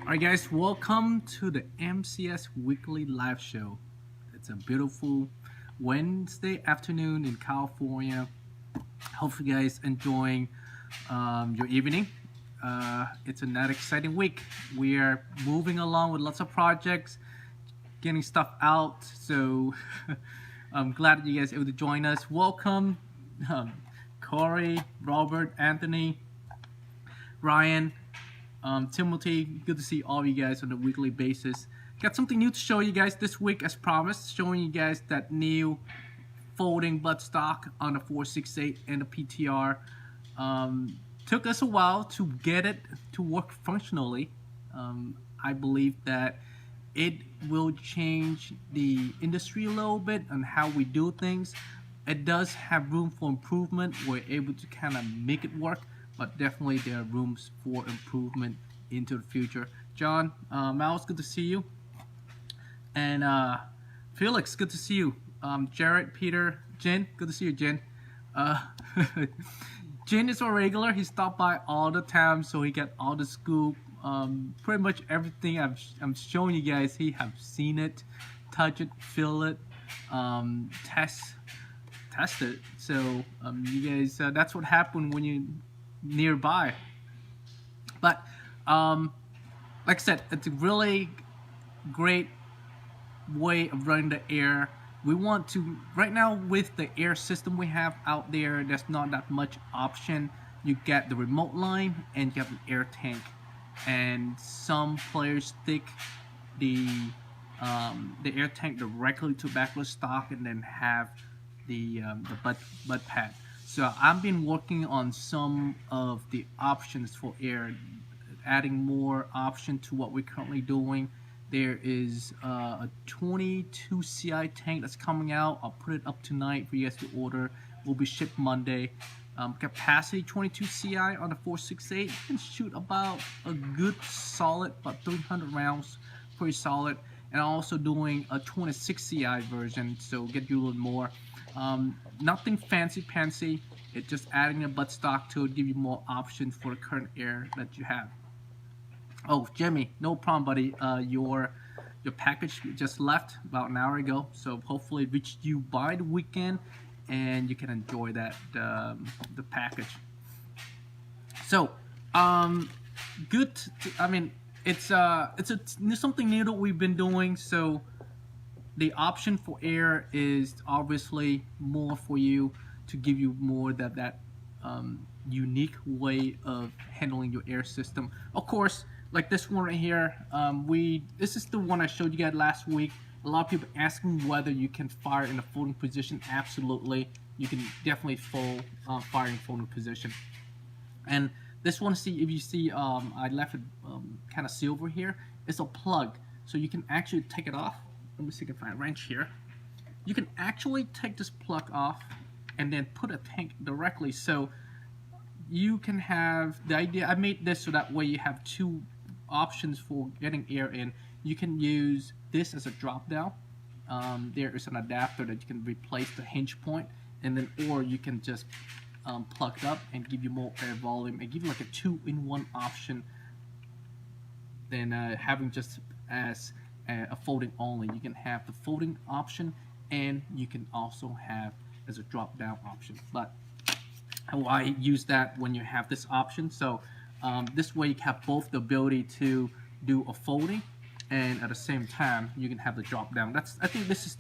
Alright guys, welcome to the MCS weekly live show. It's a beautiful Wednesday afternoon in California. Hope you guys enjoying your evening. It's another exciting week. We are moving along with lots of projects, getting stuff out. So I'm glad that you guys are able to join us. Welcome, um, Corey, Robert, Anthony, Ryan, Timothy. Good to see all of you guys on a weekly basis. Got something new to show you guys this week, as promised. Showing you guys that new folding buttstock on the 468 and the PTR. Took us a while to get it to work functionally. I believe that it will change the industry a little bit on how we do things. It does have room for improvement. We're able to kind of make it work, but definitely there are rooms for improvement into the future. John, Mouse, good to see you. And Felix, good to see you. Jared, Peter, Jen, good to see you, Jen. Uh, Jen is a regular. He stopped by all the time, so he got all the scoop. Pretty much everything I'm showing you guys, he have seen it, touch it, feel it, test it. So you guys, that's what happened when you nearby. But like I said, it's a really great way of running the air. We want to right now with the air system we have out there. There's not that much option. You get the remote line and you have an air tank, and some players stick the air tank directly to backless stock and then have the butt pad. So I've been working on some of the options for air, adding more option to what we're currently doing. There is a 22 CI tank that's coming out. I'll put it up tonight for you guys to order. Will be shipped Monday. Capacity 22 CI on the 468. You can shoot about a good solid, about 300 rounds, pretty solid. And I'm also doing a 26 CI version, so get you a little more. Nothing fancy. It's just adding a buttstock to it, give you more options for the current air that you have. Oh, Jimmy, no problem, buddy. Your package just left about an hour ago, so hopefully it reached you by the weekend, and you can enjoy that the package. So, good. I mean, it's something new that we've been doing. So, the option for air is obviously more for you to give you more that unique way of handling your air system. Of course, like this one right here, this is the one I showed you guys last week. A lot of people asking whether you can fire in a folding position. Absolutely, you can definitely fire in folding position. And this one, see if you see, I left it kind of silver here. It's a plug, so you can actually take it off. Let me see if I can find a wrench here. You can actually take this plug off and then put a tank directly. So you can have the idea. I made this so that way you have two options for getting air in. You can use this as a drop down. There is an adapter that you can replace the hinge point, and then or you can just plug it up and give you more air volume and give you like a 2-in-1 option than having just as a folding only. You can have the folding option, and you can also have as a drop down option. But why use that when you have this option? So this way you have both the ability to do a folding, and at the same time you can have the drop down. I think that's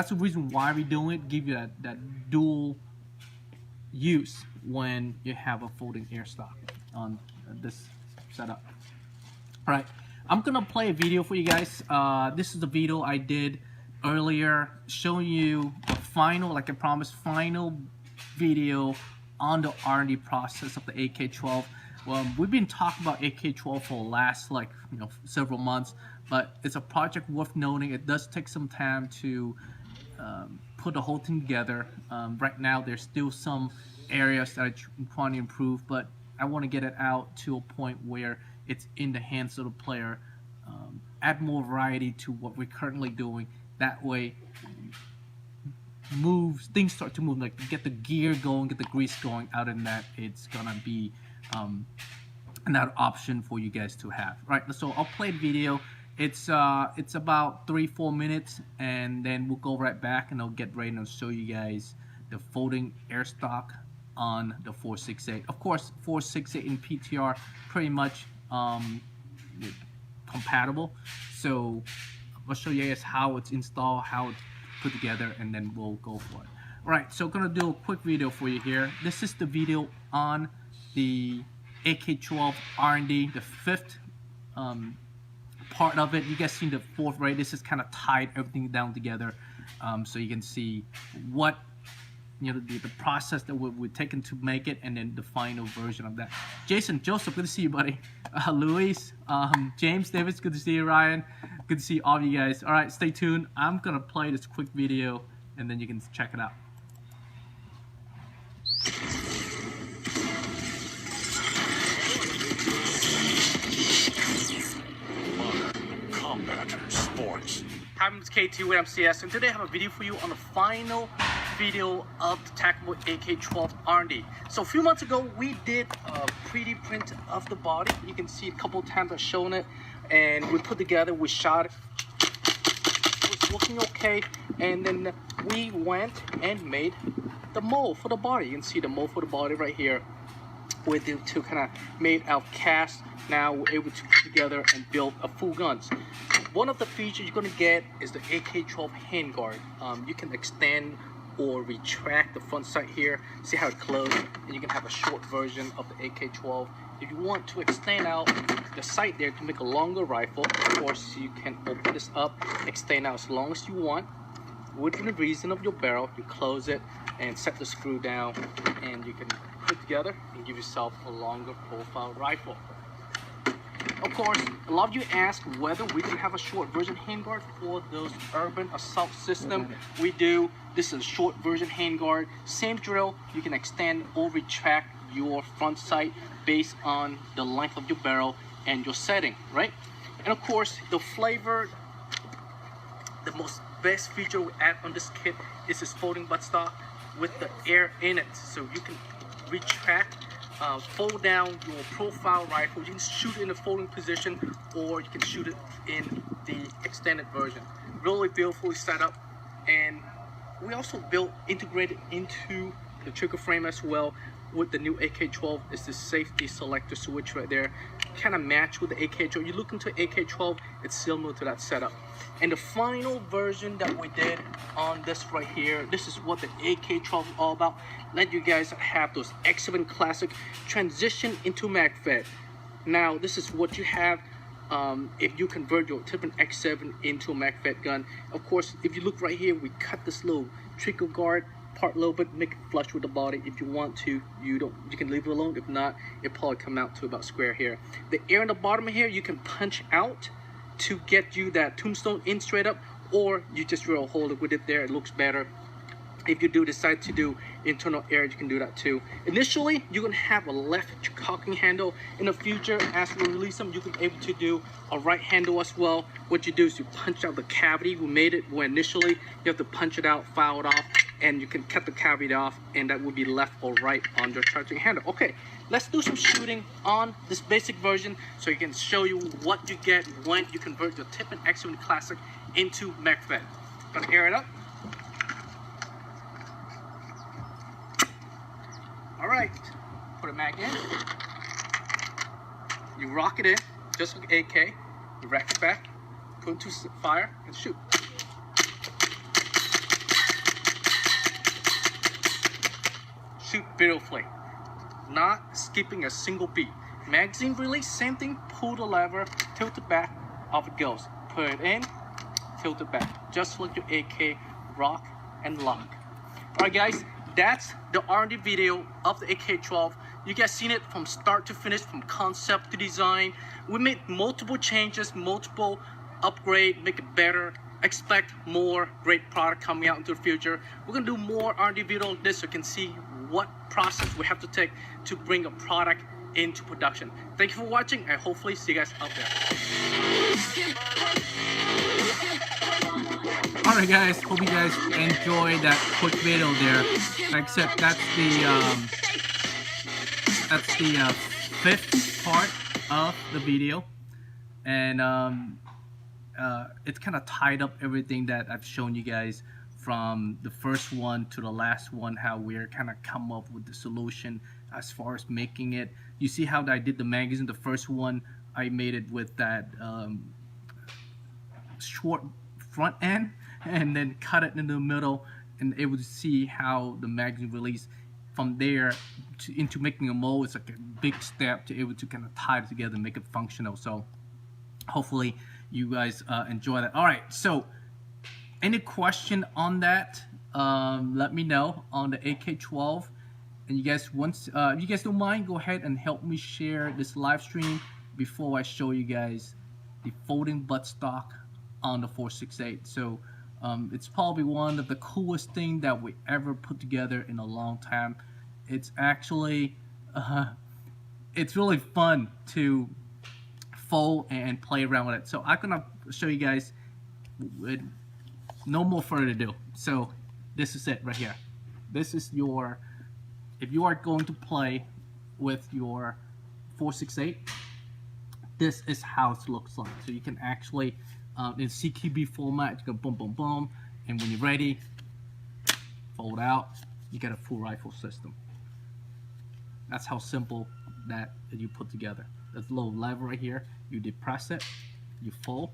the reason why we're doing it. Give you that dual use when you have a folding air stock on this setup. All right, I'm gonna play a video for you guys. This is the video I did earlier showing you the final, like I promised, final video on the R&D process of the AK-12. Well, we've been talking about AK-12 for the last several months, but it's a project worth noting. It does take some time to put the whole thing together. Right now there's still some areas that I'm trying to improve, but I want to get it out to a point where it's in the hands of the player. Add more variety to what we're currently doing. That way things start to move, like get the gear going, get the grease going. Out in that, it's gonna be another option for you guys to have. Right, so I'll play the video. It's about 3-4 minutes, and then we'll go right back and I'll get ready and I'll show you guys the folding air stock on the 468. Of course, 468 and PTR pretty much compatible. So I'll show you guys how it's installed, how it's put together, and then we'll go for it. All right, so I'm gonna do a quick video for you here. This is the video on the AK-12 R&D, the fifth part of it. You guys seen the fourth, right? This is kind of tied everything down together, so you can see what, you know, the process that we're taking to make it, and then the final version of that. Jason, Joseph, good to see you, buddy. Luis, James, David, good to see you. Ryan, good to see all of you guys. All right, stay tuned. I'm gonna play this quick video, and then you can check it out. Sports. Hi, I'm KT with MCS, and today I have a video for you on the final video of the Tacamo AK-12 R&D. So a few months ago, we did a 3D print of the body. You can see a couple times I've shown it, and we put together, we shot it. It was looking okay, and then we went and made the mold for the body. You can see the mold for the body right here. With the two kind of made out of cast. Now we're able to put together and build a full guns. One of the features you're going to get is the AK-12 handguard. You can extend or retract the front sight here. See how it closes, and you can have a short version of the AK-12. If you want to extend out the sight there to make a longer rifle, of course you can open this up, extend out as long as you want. Within the reason of your barrel, you close it and set the screw down, and you can put together and give yourself a longer profile rifle. Of course, a lot of you ask whether we can have a short version handguard for those urban assault system. We do. This is a short version handguard. Same drill. You can extend or retract your front sight based on the length of your barrel and your setting, right? And of course, the flavor, the most best feature we add on this kit is this folding buttstock with the air in it, so you can retract, fold down your profile rifle. You can shoot it in a folding position, or you can shoot it in the extended version. Really beautifully set up, and we also integrated into the trigger frame as well with the new AK-12. Is the safety selector switch right there, kind of match with the AK-12. You look into AK-12, it's similar to that setup. And the final version that we did on this right here, this is what the AK-12 is all about. Let you guys have those X7 Classic transition into MagFed. Now this is what you have if you convert your typical X7 into a MagFed gun. Of course, if you look right here, we cut this little trigger guard part a little bit, make it flush with the body. If you want to, you can leave it alone. If not, it probably come out to about square here. The air in the bottom here, you can punch out to get you that tombstone in straight up, or you just drill a hole with it there. It looks better. If you do decide to do internal air, you can do that too. Initially, you're gonna have a left cocking handle. In the future, as we release them, you can be able to do a right handle as well. What you do is you punch out the cavity. We made it when initially you have to punch it out, file it off, and you can cut the cavity off, and that will be left or right on your charging handle. Okay, let's do some shooting on this basic version so you can show you what you get when you convert your Tippin X7 Classic into MagFed. Gonna air it up. All right, put a mag in. You rock it in, just like AK. You rack it back, put it to fire, and shoot. Shoot beautifully, not skipping a single beat. Magazine release, same thing. Pull the lever, tilt it back, off it goes. Put it in, tilt it back, just like your AK. Rock and lock. All right, guys. That's the R&D video of the AK-12. You guys seen it from start to finish, from concept to design. We made multiple changes, multiple upgrade, make it better. Expect more great product coming out into the future. We're gonna do more R&D video on this so you can see what process we have to take to bring a product into production. Thank you for watching, and hopefully see you guys out there. Alright guys, hope you guys enjoyed that quick video there. Like I said, that's the fifth part of the video, and it's kind of tied up everything that I've shown you guys from the first one to the last one, how we're kind of come up with the solution as far as making it. You see how I did the magazine. The first one I made it with that short front end and then cut it in the middle, and able to see how the magazine release from there into making a mold. It's like a big step to able to kind of tie it together and make it functional. So hopefully you guys enjoy that. All right, so any question on that, let me know on the AK12. And you guys, once if you guys don't mind, go ahead and help me share this live stream before I show you guys the folding buttstock on the 468. So it's probably one of the coolest thing that we ever put together in a long time. It's actually it's really fun to fold and play around with it. So I'm gonna show you guys with no more further ado. So this is it right here. This is your, if you are going to play with your 468, this is how it looks like. So you can actually in CQB format, you go boom boom boom, and when you're ready, fold out, you get a full rifle system. That's how simple that you put together. There's a little lever right here, you depress it, you fold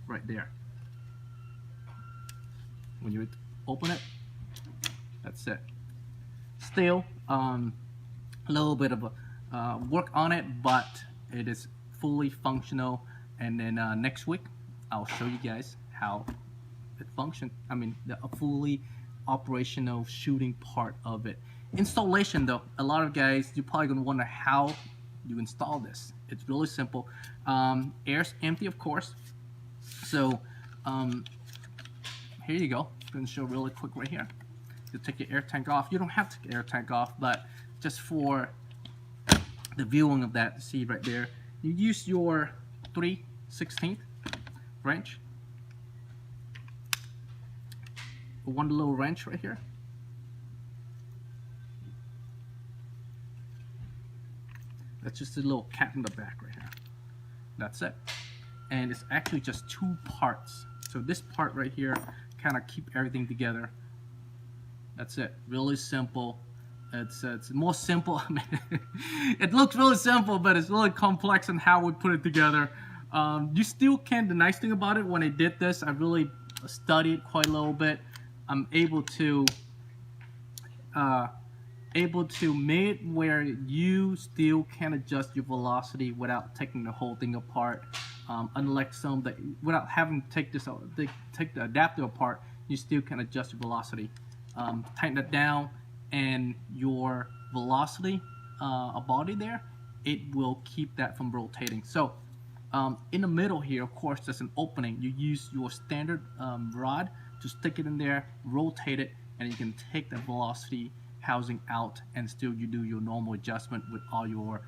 right there. When you open it, that's it. Still a little bit of a work on it, but it is fully functional. And then next week I'll show you guys how it functions. I mean, the fully operational shooting part of it. Installation though, a lot of guys, you're probably gonna wonder how you install this. It's really simple. Air's empty, of course. So here you go. I'm gonna show really quick right here. You take your air tank off. You don't have to take your air tank off, but just for the viewing of that, see right there, you use your 3/16 wrench. One little wrench right here. That's just a little cap in the back right here. That's it. And it's actually just two parts. So this part right here kind of keep everything together. That's it. Really simple. It's more simple. I mean, it looks really simple, but it's really complex in how we put it together. You still can. The nice thing about it, when I did this, I really studied quite a little bit. I'm able to make it where you still can adjust your velocity without taking the whole thing apart. Unlike some that, without having to take this out, take the adapter apart, you still can adjust your velocity. Tighten it down, and your velocity, a body there, it will keep that from rotating. So in the middle here, of course, there's an opening. You use your standard rod to stick it in there, rotate it, and you can take the velocity housing out, and still you do your normal adjustment with all your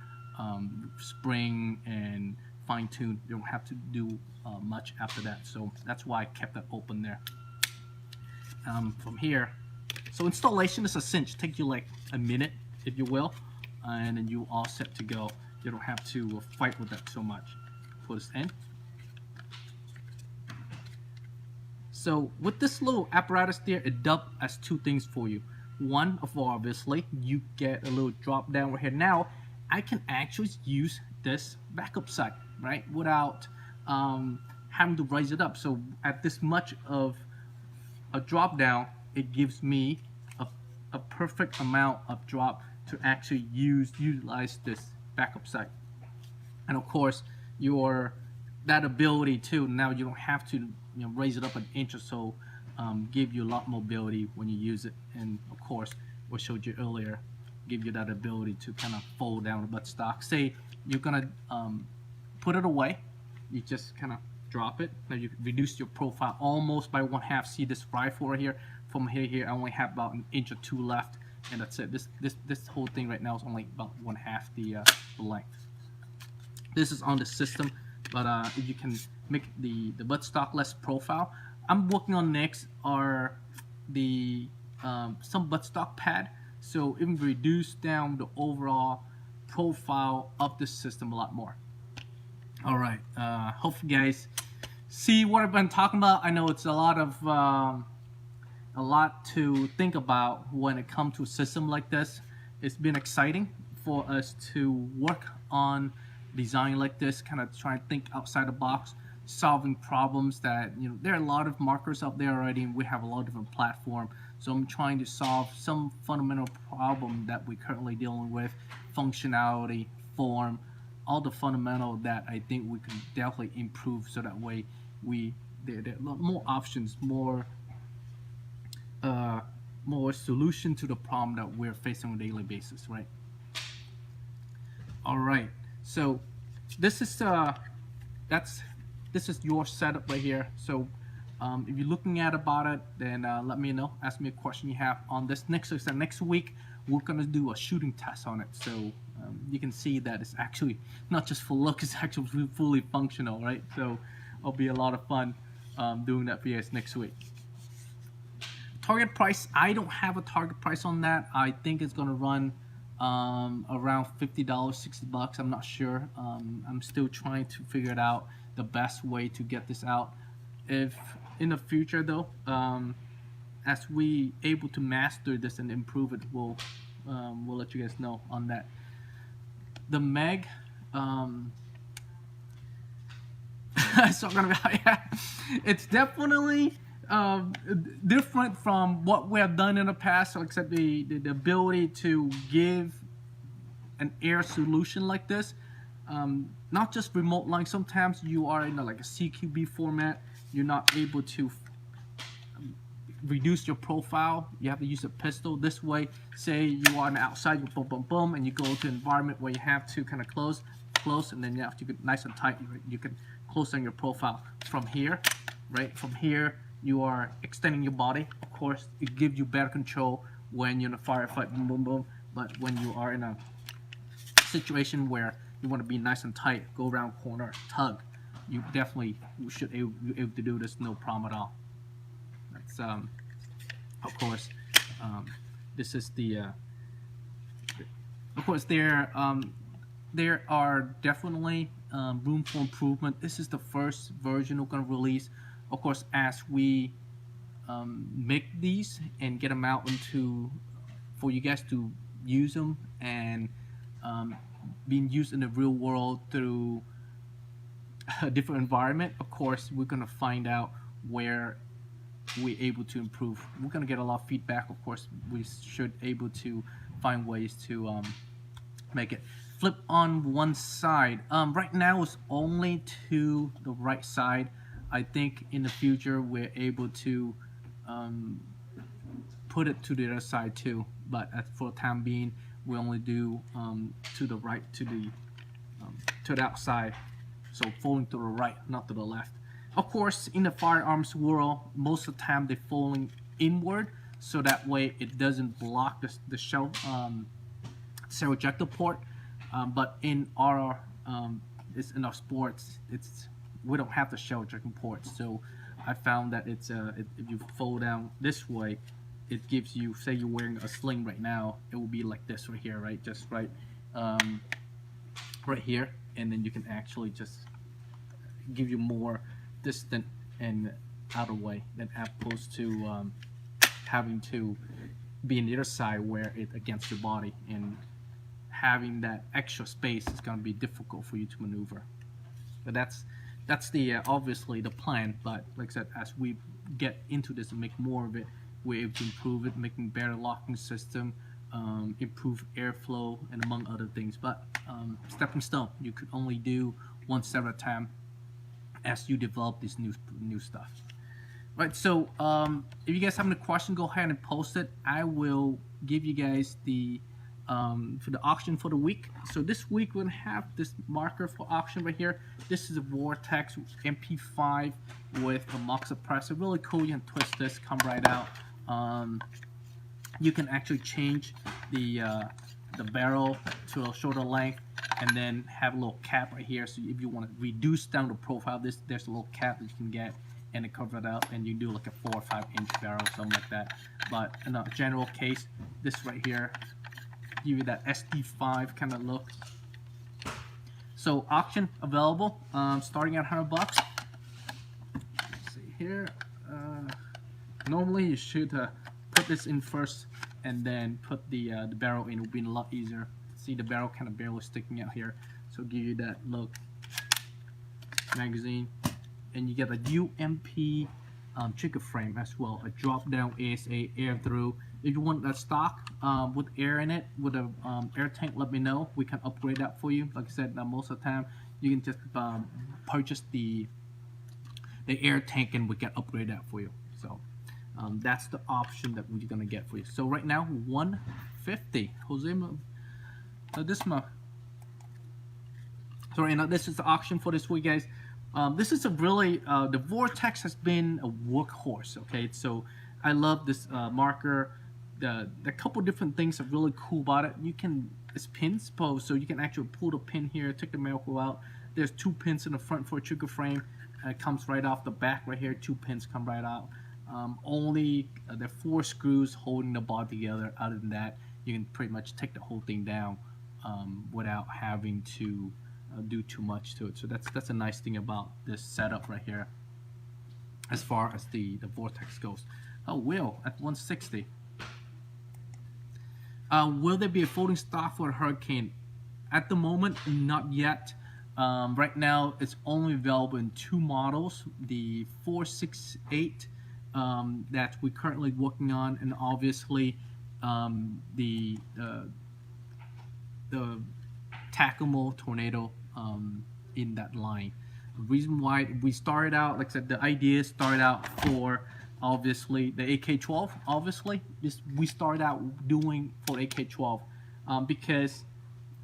spring and fine tune. You don't have to do much after that. So that's why I kept that open there. From here, so installation is a cinch. Take you like a minute, if you will, and then you all set to go. You don't have to fight with that so much. Put this in. So with this little apparatus there, it does as two things for you. One of all, obviously, you get a little drop down right here. Now I can actually use this backup sight, right, without having to raise it up. So at this much of a drop down, it gives me a perfect amount of drop to actually utilize this backup sight. And of course, that ability too, now you don't have to raise it up an inch or so, give you a lot more ability when you use it. And of course, what I showed you earlier, give you that ability to kind of fold down the buttstock. Say you're gonna put it away, you just kind of drop it. Now you reduce your profile almost by 1/2. See this rifle right here? From here, I only have about an inch or two left, and that's it. This whole thing right now is only about 1/2 the length. This is on the system, but if you can make the buttstock less profile. I'm working on next are the some buttstock pad so it will reduce down the overall profile of the system a lot more. All right, hope you guys see what I've been talking about. I know it's a lot to think about when it comes to a system like this. It's been exciting for us to work on design like this, kind of try and think outside the box, solving problems that, there are a lot of markers out there already, and we have a lot of different platforms. So I'm trying to solve some fundamental problem that we're currently dealing with, functionality, form, all the fundamental that I think we can definitely improve, so that way there are more options, more solution to the problem that we're facing on a daily basis, right? All right, so this is your setup right here. So if you're looking at about it, then let me know. Ask me a question you have on this. Next week we're gonna do a shooting test on it. So you can see that it's actually not just for look; it's actually fully functional, right? So it'll be a lot of fun doing that for you guys next week. Target price, I don't have a target price on that. I think it's gonna run around $50, $60. I'm not sure. I'm still trying to figure it out, the best way to get this out. If in the future though, as we able to master this and improve it, we'll let you guys know on that. The Meg, so it's definitely different from what we have done in the past, except the ability to give an air solution like this, not just remote line. Sometimes you are in like a CQB format, you're not able to reduce your profile, you have to use a pistol. This way, say you are on the outside, you boom boom boom, and you go to an environment where you have to kind of close, and then you have to get nice and tight. You can close down your profile from here, right? From here you are extending your body. Of course, it gives you better control when you're in a firefight, boom, boom, boom. But when you are in a situation where you want to be nice and tight, go around corner, tug, you definitely should be able to do this, no problem at all. That's of course, this is the. Of course, there are definitely room for improvement. This is the first version we're going to release. Of course, as we make these and get them out for you guys to use them and being used in the real world through a different environment, of course, we're going to find out where we're able to improve. We're going to get a lot of feedback. Of course, we should able to find ways to make it flip on one side. Right now it's only to the right side. I think in the future we're able to put it to the other side too, but for the time being we only do to the right, to the outside, so folding to the right, not to the left. Of course, in the firearms world, most of the time they're folding inward, so that way it doesn't block the shell ejector port. But in our sports, we don't have the shell ejecting port, so I found that it's if you fold down this way, it gives you, say you're wearing a sling right now, it will be like this right here, right? Just right here, and then you can actually just give you more distant and out of way than opposed to having to be on the other side where it against your body, and having that extra space is going to be difficult for you to maneuver. But that's the obviously the plan. But like I said, as we get into this and make more of it, we're able to improve it, making better locking system, improve airflow, and among other things. But stepping stone, you could only do one step at a time as you develop this new stuff. Right, so if you guys have any questions, go ahead and post it. I will give you guys the for the auction for the week. So this week we're gonna have this marker for auction right here. This is a Vortex MP5 with a MOX suppressor. Really cool. You can twist this, come right out. You can actually change the barrel to a shorter length, and then have a little cap right here. So if you want to reduce down the profile, there's a little cap that you can get, and it cover it up, and you do like a 4 or 5 inch barrel, something like that. But in a general case, this right here give you that SD5 kind of look. So auction available, starting at $100. Let's see here. Normally you should put this in first and then put the barrel in. It would be a lot easier. See the barrel kind of barely sticking out here, so give you that look. Magazine, and you get a UMP trigger frame as well, a drop down ASA air through. If you want that stock with air in it, with a air tank, let me know. We can upgrade that for you. Like I said, most of the time you can just purchase the air tank and we can upgrade that for you. So that's the option that we're gonna get for you. So right now, 150. Sorry, now this is the auction for this week, guys. This is a really the Vortex has been a workhorse. Okay, so I love this marker. The couple different things are really cool about it. It's pins, so you can actually pull the pin here, take the Velcro out. There's 2 pins in the front for a trigger frame. It comes right off the back right here. 2 pins come right out. Only there are 4 screws holding the body together. Other than that, you can pretty much take the whole thing down without having to do too much to it. So that's a nice thing about this setup right here as far as the Vortex goes. Oh, Will at 160. Will there be a folding stock for a Hurricane? At the moment, not yet. Right now, it's only available in 2 models, the 468 that we're currently working on, and obviously the Tacamo Tornado in that line. The reason why we started out, like I said, the idea started out for obviously the AK-12. Obviously, we started out doing for AK-12 because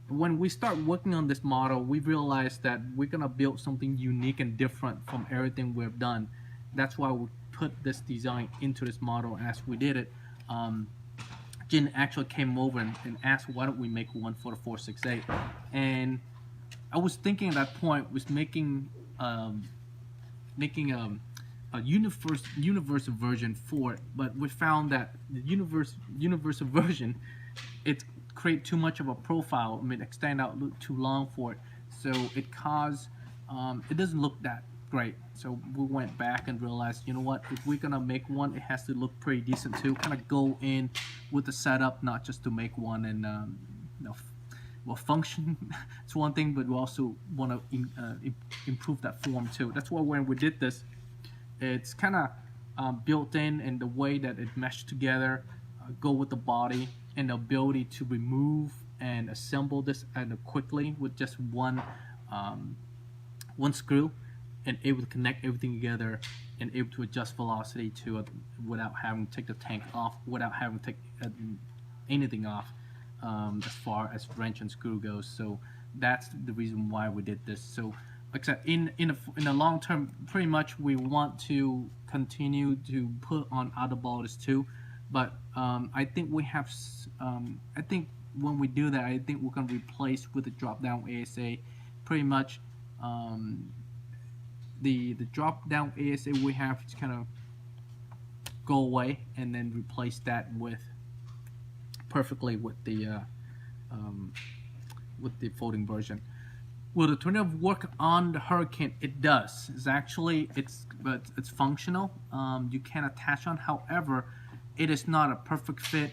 when we start working on this model, we realized that we're gonna build something unique and different from everything we've done. That's why we put this design into this model as we did it. Jin actually came over and asked, why don't we make one for the 468? And I was thinking at that point was making a universal version for it, but we found that the universal version, it create too much of a profile. I mean, extend out too long for it, so it caused it doesn't look that great. So we went back and realized, you know what, if we're gonna make one, it has to look pretty decent too. Kind of go in with the setup, not just to make one and well, function. It's one thing, but we also want to improve that form too. That's why when we did this, it's kind of built in the way that it meshed together, go with the body, and the ability to remove and assemble this quickly with just one screw, and able to connect everything together and able to adjust velocity to it without having to take the tank off, without having to take anything off as far as wrench and screw goes. So that's the reason why we did this. So like I said, in the long term, pretty much we want to continue to put on other ballers too, but I think we have I think when we do that, I think we're going to replace with the drop down ASA pretty much. The drop down ASA we have to kind of go away and then replace that with perfectly with the folding version. Will the tornado work on the Hurricane? It does. It's functional. You can attach on. However, it is not a perfect fit.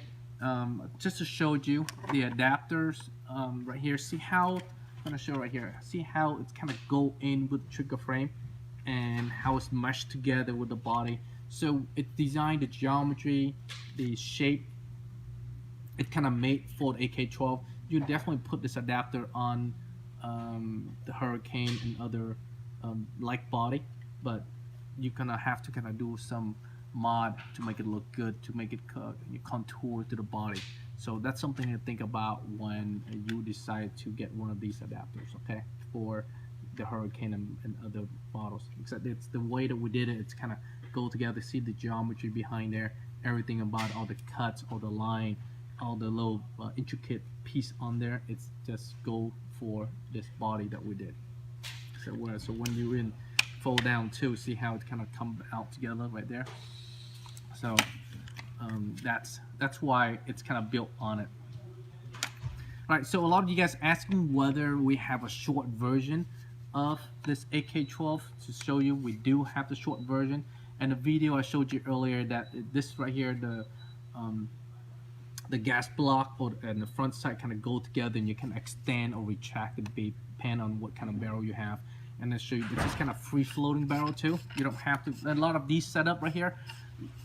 Just to show you the adapters right here. See how I'm gonna show right here. See how it's kind of go in with the trigger frame and how it's meshed together with the body. So it's designed, the geometry, the shape, it kind of made for the AK-12. You definitely put this adapter on the Hurricane and other like body, but you're gonna have to kind of do some mod to make it look good, to make it contour to the body. So that's something to think about when you decide to get one of these adapters, okay, for the Hurricane and other models. Except it's the way that we did it, it's kind of go together, see the geometry behind there, everything about all the cuts, all the line, all the little intricate piece on there. It's just go for this body that we did. So when you're in fold down too. See how it kind of come out together right there. So that's why it's kind of built on it. All right, so a lot of you guys asking whether we have a short version of this AK-12 to show you. We do have the short version, and the video I showed you earlier that this right here, the gas block and the front side kind of go together, and you can extend or retract it depending on what kind of barrel you have. And then show you this is kind of free floating barrel too. You don't have to. A lot of these setup right here,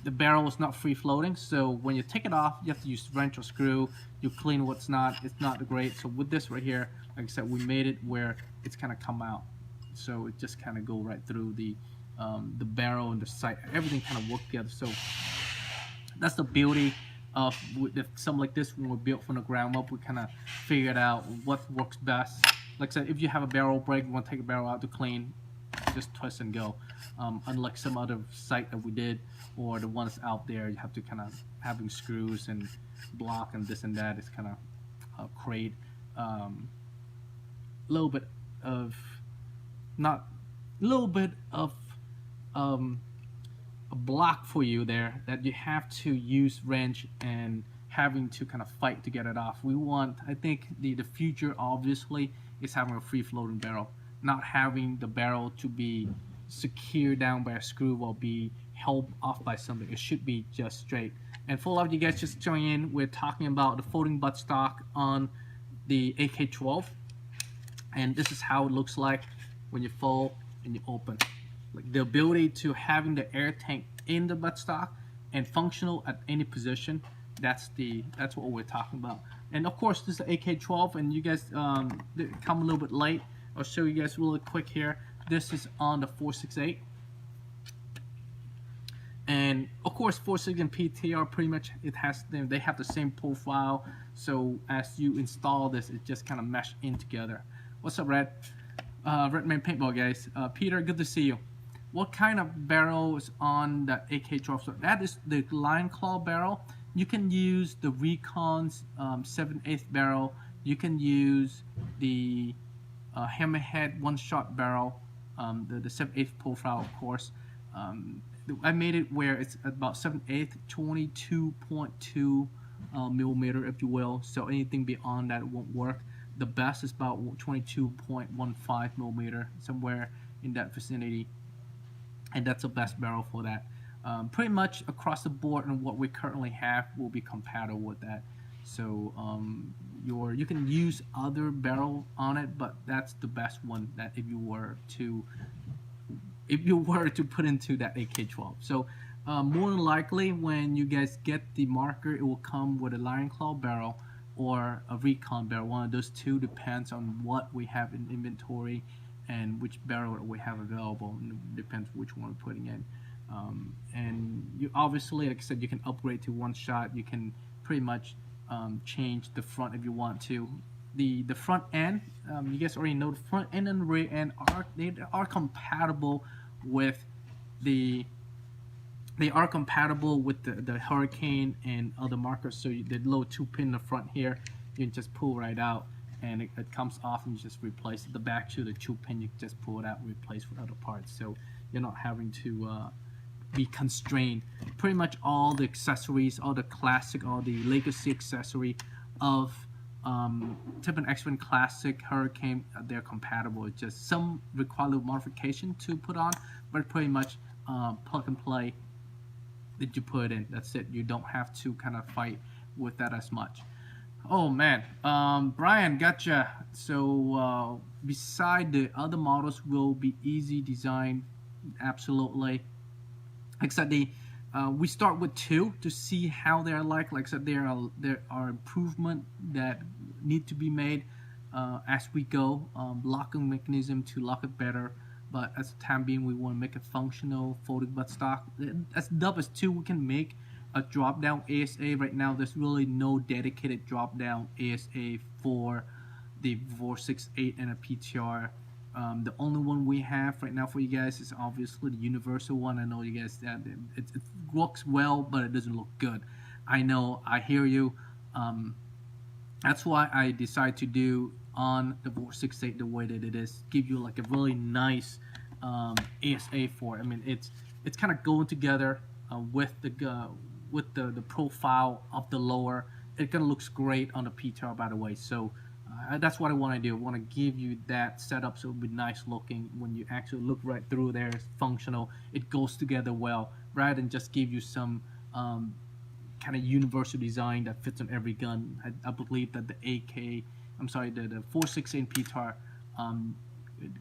the barrel is not free floating, so when you take it off, you have to use wrench or screw. You clean what's not. It's not great. So with this right here, like I said, we made it where it's kind of come out, so it just kind of go right through the barrel and the sight. Everything kind of work together. So that's the beauty of something like this. When we built from the ground up, we kind of figured out what works best. Like I said, if you have a barrel break, you want to take a barrel out to clean, just twist and go. Unlike some other site that we did, or the ones out there, you have to kind of having screws and block and this and that. It's kind of create little bit of a block for you there that you have to use wrench and having to kind of fight to get it off. We want, I think the future obviously is having a free floating barrel, not having the barrel to be secured down by a screw or be held off by something. It should be just straight. And for a lot of you guys just joining in, we're talking about the folding buttstock on the AK-12, and this is how it looks like when you fold and you open. Like the ability to having the air tank in the buttstock and functional at any position. That's what we're talking about. And of course, this is the AK-12, and you guys come a little bit late. I'll show you guys really quick here. This is on the 468, and of course 4.6 and PTR pretty much they have the same profile. So as you install this, it just kind of mesh in together. What's up, Red? Redman Paintball guys. Peter, good to see you. What kind of barrel is on the AK-12? So that is the Lion Claw barrel. You can use the Recon's 7/8 barrel. You can use the Hammerhead one-shot barrel, the 7/8 profile, of course. I made it where it's about 7/8, 22.2 millimeter, if you will. So anything beyond that won't work. The best is about 22.15 millimeter, somewhere in that vicinity, and that's the best barrel for that. Pretty much across the board, and what we currently have will be compatible with that. So you can use other barrel on it, but that's the best one that if you were to put into that AK-12. So more than likely, when you guys get the marker, it will come with a Lion Claw barrel or a Recon barrel. One of those two, depends on what we have in inventory and which barrel we have available, and it depends which one we're putting in. And you obviously, like I said, you can upgrade to one shot. You can pretty much change the front if you want to. The front end, you guys already know, the front end and rear end are compatible with the Hurricane and other markers. So the little 2-pin in the front here, you can just pull right out, and it comes off, and you just replace it. The back to the 2-pin, you can just pull it out and replace with other parts. So you're not having to be constrained. Pretty much all the accessories, all the classic, all the legacy accessory of Tippin X-Men Classic Hurricane, they're compatible. It's just some require a little modification to put on, but pretty much plug and play that you put in. That's it. You don't have to kind of fight with that as much. Oh man, Brian, gotcha. So beside the other models will be easy design, absolutely. Except we start with 2 to see how they're like. Like I said, there are improvement that need to be made as we go. Locking mechanism to lock it better, but as the time being, we want to make it functional folding buttstock. As dub as 2, we can make a drop down ASA. Right now, there's really no dedicated drop down ASA for the 468 and a PTR. The only one we have right now for you guys is obviously the universal one. I know you guys that it works well, but it doesn't look good. I know, I hear you. That's why I decided to do on the 468 the way that it is. Give you like a really nice ASA for it. I mean, it's kind of going together with the profile of the lower. It kind of looks great on the PTR, by the way. So that's what I want to do. I want to give you that setup so it'll be nice looking when you actually look right through there. It's functional. It goes together well, rather than just give you some kind of universal design that fits on every gun. I believe that the the 468 PTR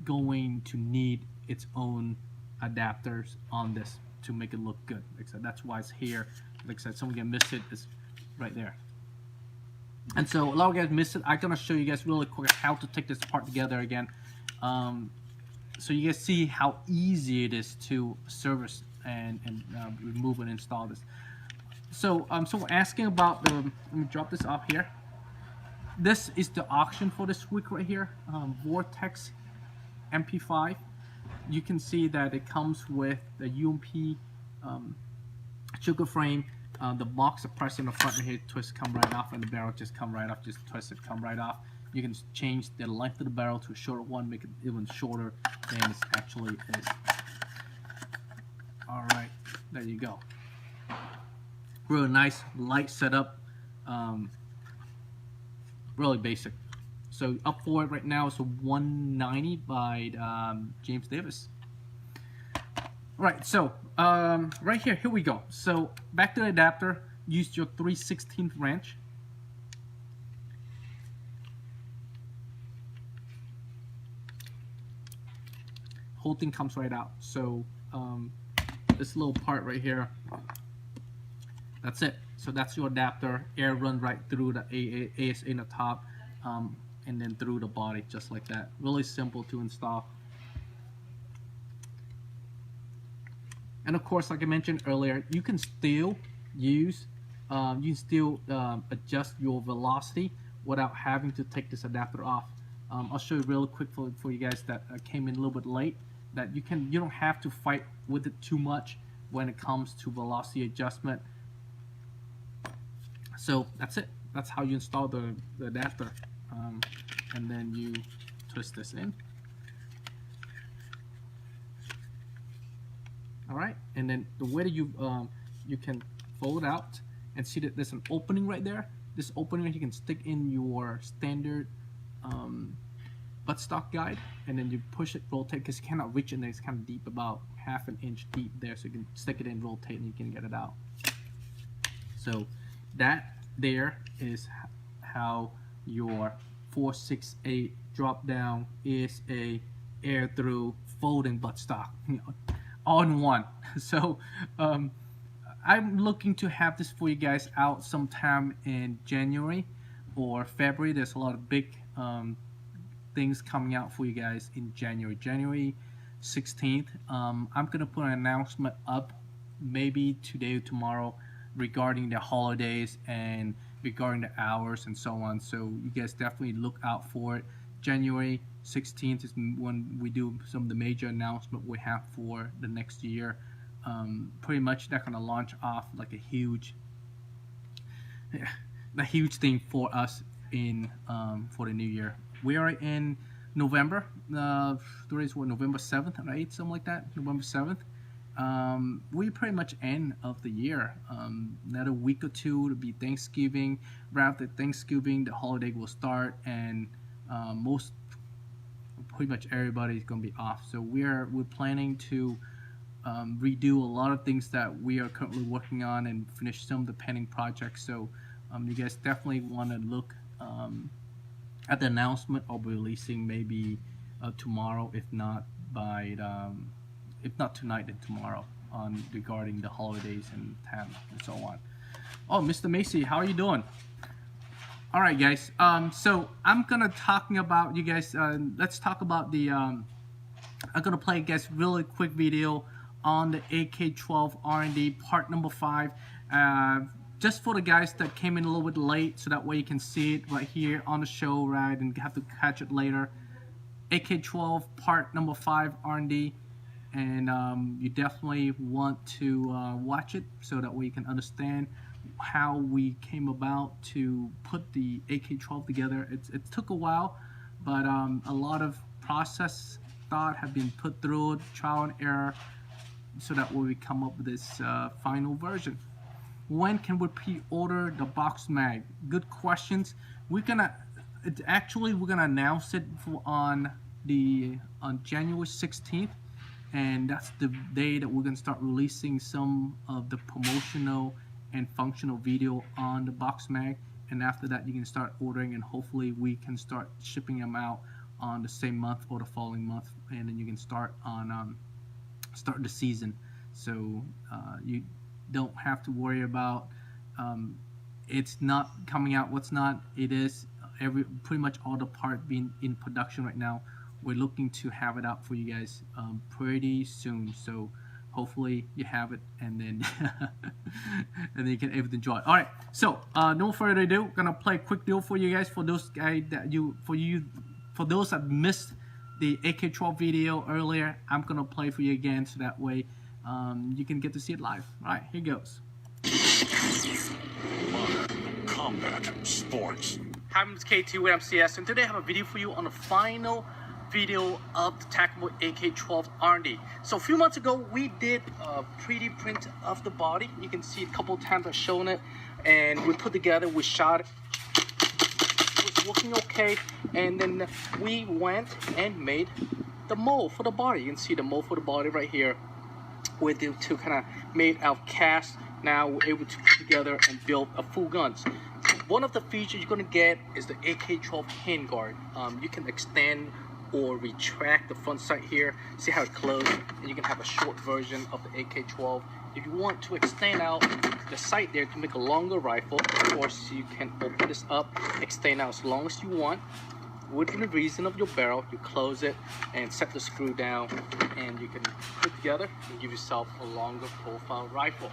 going to need its own adapters on this to make it look good. Like I said, that's why it's here. Like I said, someone can miss it. It's right there. And so a lot of you guys missed it. I'm gonna show you guys really quick how to take this part together again, so you guys see how easy it is to service and remove and install this. So so we're asking about the. Let me drop this off here. This is the auction for this week right here. Vortex MP5. You can see that it comes with the UMP trigger frame. The box suppressor in the front here, twist come right off, and the barrel just come right off, just twist it, come right off. You can change the length of the barrel to a shorter one, make it even shorter than it actually is. Alright, there you go. Really nice, light setup. Really basic. So up for it right now is a 190 by James Davis. Right, so right here we go. So back to the adapter, use your 3/16 wrench. Whole thing comes right out. So this little part right here, that's it. So that's your adapter. Air run right through the ASA in the top, and then through the body, just like that. Really simple to install. And of course, like I mentioned earlier, you can still use, adjust your velocity without having to take this adapter off. I'll show you real quick for you guys that came in a little bit late, that you don't have to fight with it too much when it comes to velocity adjustment. So that's it. That's how you install the adapter, and then you twist this in. All right, and then the way that you can fold out and see that there's an opening right there. This opening you can stick in your standard buttstock guide, and then you push it, rotate, because you cannot reach it, and it's kind of deep, about half an inch deep there, so you can stick it in, rotate, and you can get it out. So that there is how your 468 drop down is a air through folding buttstock. All in one. So I'm looking to have this for you guys out sometime in January or February. There's a lot of big things coming out for you guys in January 16th. I'm gonna put an announcement up maybe today or tomorrow regarding the holidays and regarding the hours and so on. So you guys definitely look out for it. January 16th is when we do some of the major announcement we have for the next year. Pretty much they're gonna launch off like a huge thing for us in for the new year. We are in November. Today's what, November 7th, right? Something like that. November 7th. We pretty much end of the year. Another week or two to be Thanksgiving. Right after Thanksgiving, the holiday will start, and pretty much everybody's gonna be off. So we're planning to redo a lot of things that we are currently working on and finish some of the pending projects. So you guys definitely want to look at the announcement I'll be releasing maybe tomorrow, if not tonight, then tomorrow, on regarding the holidays and time and so on. Oh, Mr. Macy, how are you doing? All right, guys. So I'm gonna talking about you guys. Let's talk about the. I'm gonna play you guys really quick video on the AK-12 R&D part number 5. Just for the guys that came in a little bit late, so that way you can see it right here on the show, right, and have to catch it later. AK-12 part number 5 R&D, and you definitely want to watch it so that way you can understand how we came about to put the AK-12 together. It took a while, but a lot of process thought have been put through trial and error, so that way we come up with this final version. When can we pre-order the box mag? Good questions. We're gonna announce it on January 16th, and that's the day that we're gonna start releasing some of the promotional and functional video on the box mag. And after that, you can start ordering, and hopefully we can start shipping them out on the same month or the following month, and then you can start on start the season. So you don't have to worry about it's not coming out. What's not? It is pretty much all the part being in production right now. We're looking to have it out for you guys pretty soon. So hopefully you have it, and then and then you can able to enjoy it. All right, so no further ado, we're gonna play a quick deal for you guys. For those guys for those that missed the AK-12 video earlier, I'm gonna play for you again, so that way you can get to see it live. All right, here goes. Modern combat sports. Hi, I'm KT with MCS, and today I have a video for you on the final video of the Tacamo AK-12 R&D. So a few months ago, we did a 3D print of the body. You can see a couple of times I've shown it, and we put together, we shot it. It was working okay, and then we went and made the mold for the body. You can see the mold for the body right here. We're able to kind of made out cast. Now we're able to put together and build a full guns. One of the features you're going to get is the AK-12 handguard. You can extend or retract the front sight here. See how it closed? And you can have a short version of the AK-12. If you want to extend out the sight there to make a longer rifle, of course you can open this up, extend out as long as you want. Within the reason of your barrel, you close it and set the screw down, and you can put it together and give yourself a longer profile rifle.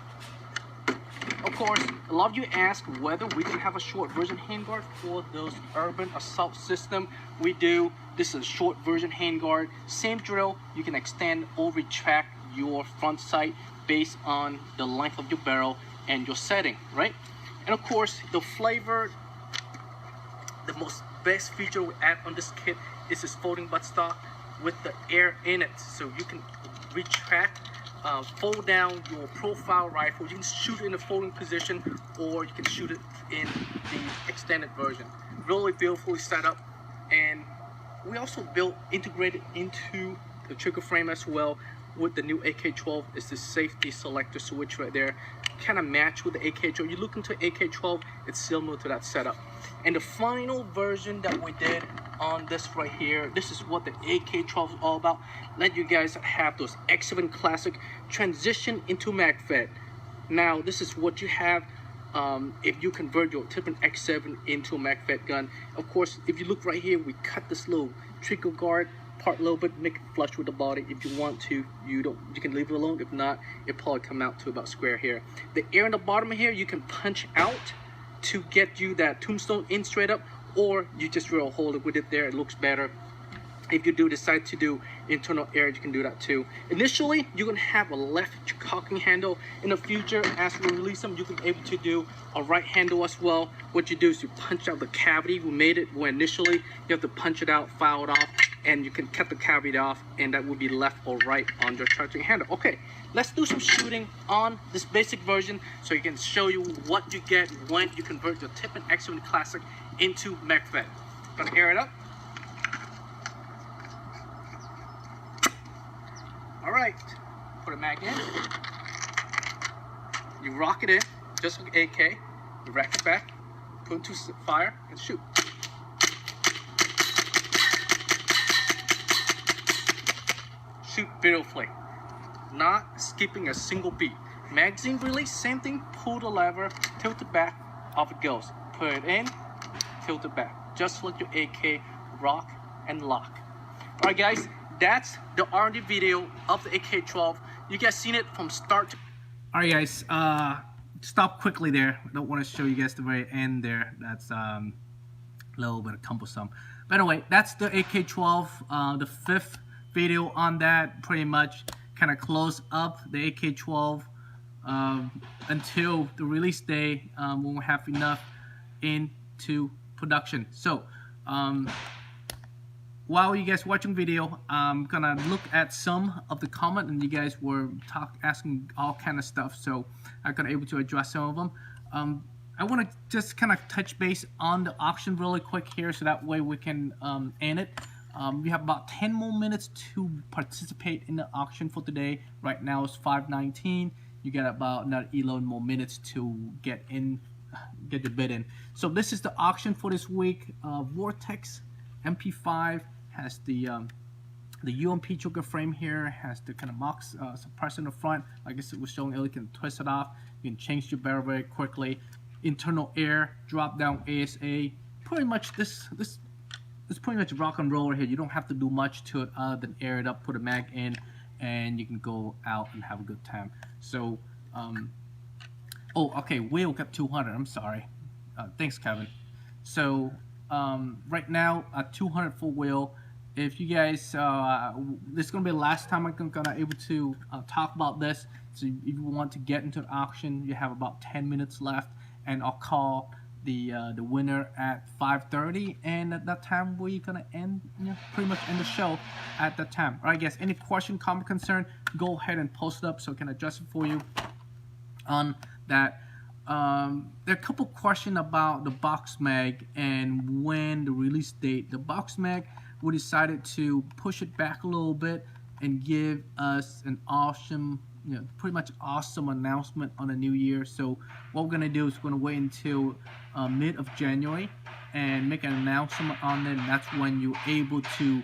Of course, a lot of you ask whether we can have a short version handguard for those urban assault system. We do. This is a short version handguard. Same drill. You can extend or retract your front sight based on the length of your barrel and your setting, right? And of course, the flavor, the most best feature we add on this kit is this folding buttstock with the air in it, so you can retract. Fold down your profile rifle. You can shoot it in a folding position, or you can shoot it in the extended version. Really beautifully set up, and we also integrated into the trigger frame as well with the new AK-12. Is the safety selector switch right there, kind of match with the AK-12. You look into AK-12, it's similar to that setup. And the final version that we did on this right here, this is what the AK-12 is all about. Let you guys have those X7 classic transition into MagFed. Now this is what you have if you convert your Tippin X7 into a MagFed gun. Of course, if you look right here, we cut this little trigger guard part a little bit, make it flush with the body. If you want to, you can leave it alone. If not, it probably come out to about square here. The air in the bottom here, you can punch out to get you that tombstone in straight up, or you just drill a hole with it there. It looks better. If you do decide to do internal air, you can do that too. Initially, you're gonna have a left cocking handle. In the future, as we release them, you can be able to do a right handle as well. What you do is you punch out the cavity. We made it when initially you have to punch it out, file it off, and you can cut the cavity off, and that would be left or right on your charging handle. Okay, let's do some shooting on this basic version so you can show you what you get when you convert your Tippin X7 Classic into MagFed. Gonna air it up. All right, put a mag in. You rock it in, just like AK. You rack it back, put it to fire, and shoot. Shoot beautifully, not skipping a single beat. Magazine release, same thing. Pull the lever, tilt it back, off it goes. Put it in, tilt it back, just like your AK. Rock and lock. All right, guys. That's the R&D video of the AK-12. You guys seen it from start to... All right, guys. Stop quickly there. I don't want to show you guys the very end there. That's a little bit cumbersome. But anyway, that's the AK-12. The fifth video on that. Pretty much kind of close up the AK-12 until the release day when we have enough into production. So... while you guys watching video, I'm gonna look at some of the comment, and you guys were asking all kind of stuff, so I'm gonna able to address some of them. I want to just kind of touch base on the auction really quick here, so that way we can end it. We have about 10 more minutes to participate in the auction for today. Right now it's 5:19. You got about another 11 more minutes to get your bid in. So this is the auction for this week. Vortex MP5 has the UMP choker frame here, has the kind of MOX suppressor in the front. Like I was showing earlier, you can twist it off. You can change your barrel very quickly. Internal air, drop down ASA. Pretty much this is pretty much rock and roll right here. You don't have to do much to it other than air it up, put a mag in, and you can go out and have a good time. So, oh, okay, wheel got 200. I'm sorry. Thanks, Kevin. So, right now, 200 for wheel. If you guys, this is gonna be the last time I'm gonna able to talk about this. So, if you want to get into the auction, you have about 10 minutes left, and I'll call the winner at 5:30, and at that time we're gonna end, pretty much end the show at that time. All right, guys. Any question, comment, concern? Go ahead and post it up so I can adjust it for you on that. There are a couple questions about the box mag and when the release date. The box mag, we decided to push it back a little bit and give us an awesome, pretty much awesome announcement on the new year. So what we're gonna do is we're gonna wait until mid of January and make an announcement on it, and that's when you're able to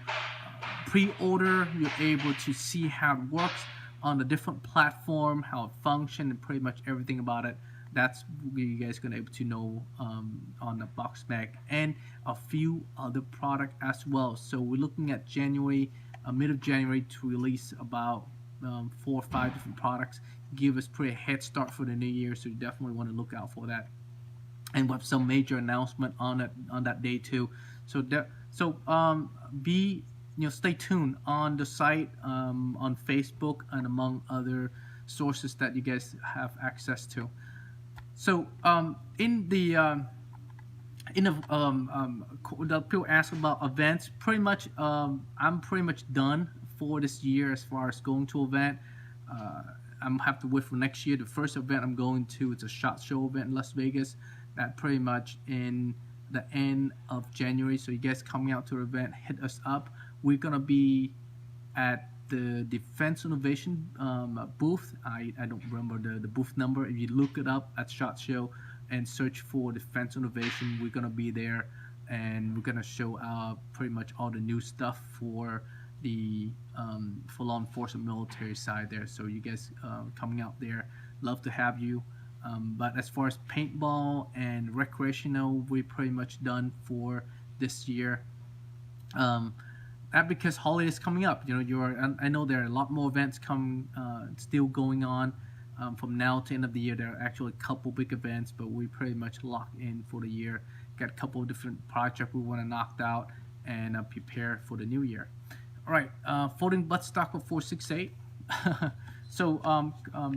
pre-order. You're able to see how it works on the different platform, how it functions, and pretty much everything about it. That's what you guys gonna able to know on the box mag and a few other product as well. So we're looking at January, mid of January, to release about 4 or 5 different products. Give us pretty head start for the new year, so you definitely want to look out for that. And we have some major announcement on that day too. So stay tuned on the site, on Facebook, and among other sources that you guys have access to. So the people ask about events. Pretty much, I'm pretty much done for this year as far as going to event. I'm have to wait for next year. The first event I'm going to, it's a SHOT Show event in Las Vegas. That pretty much in the end of January. So you guys coming out to the event, hit us up. We're gonna be at the Defense Innovation booth. I don't remember the booth number. If you look it up at SHOT Show and search for Defense Innovation, we're gonna be there, and we're gonna show pretty much all the new stuff for the for law enforcement military side there. So you guys coming out there, love to have you. But as far as paintball and recreational, we're pretty much done for this year. That because holiday is coming up. I know there are a lot more events still going on from now to end of the year. There are actually a couple big events, but we pretty much locked in for the year. Got a couple of different projects we want to knock out and prepare for the new year. All right, folding buttstock of 468. So,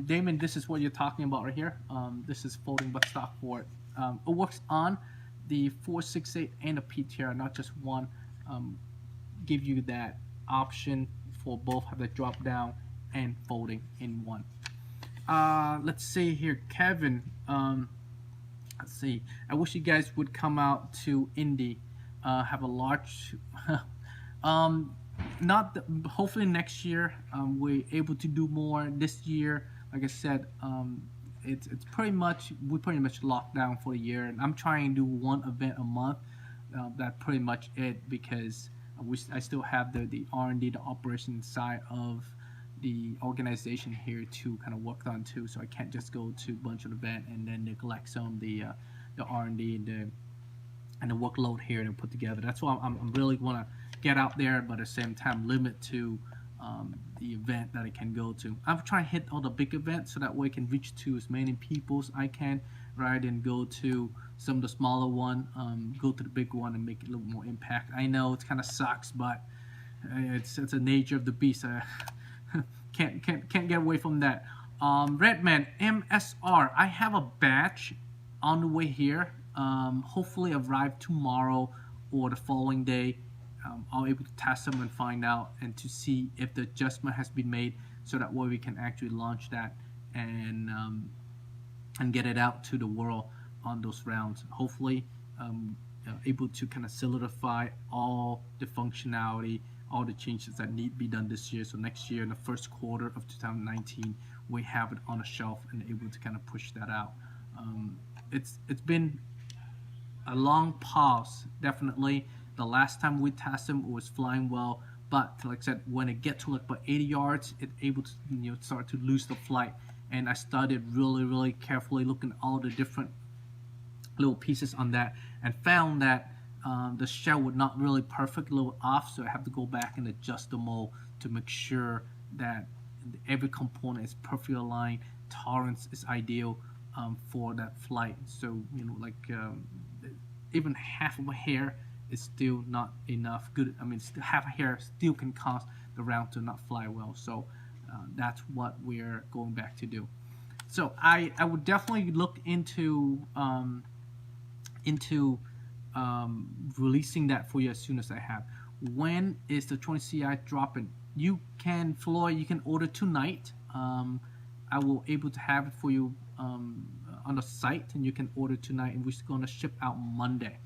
Damon, this is what you're talking about right here. This is folding buttstock for it. It works on the 468 and the PTR, not just one. Give you that option for both, have the drop down and folding in one. Let's see here, Kevin. Let's see. I wish you guys would come out to Indy. Have a large. Hopefully next year we're able to do more. This year, like I said, it's pretty much locked down for the year, and I'm trying to do one event a month. That's pretty much it, because I still have the R&D, the operation side of the organization here to kind of work on too. So I can't just go to a bunch of event and then neglect some of the R&D and the workload here to put together. That's why I'm really want to get out there, but at the same time limit to the event that I can go to. I'm trying to hit all the big events so that way I can reach to as many people as I can, rather than go to some of the smaller one. Go to the big one and make a little more impact. I know it kind of sucks, but it's the nature of the beast. Can't get away from that. Redman MSR. I have a batch on the way here. Hopefully arrive tomorrow or the following day. are able to test them and find out and to see if the adjustment has been made, so that way we can actually launch that and get it out to the world on those rounds. Hopefully, able to kind of solidify all the functionality, all the changes that need to be done this year. So next year, in the first quarter of 2019, we have it on a shelf and able to kind of push that out. It's been a long pause, definitely. The last time we tested them, it was flying well, but like I said, when it gets to like about 80 yards, it able to start to lose the flight. And I started really carefully looking at all the different little pieces on that, and found that the shell was not really perfect, a little off, so I have to go back and adjust the mold to make sure that every component is perfectly aligned, tolerance is ideal for that flight. So like even half of a hair is still not enough. Good, I mean, half a hair still can cause the round to not fly well. So that's what we're going back to do. So I would definitely look into releasing that for you as soon as I have. When is the 20 CI dropping? You can, Floyd, you can order tonight. I will able to have it for you on the site, and you can order tonight, and we're going to ship out Monday.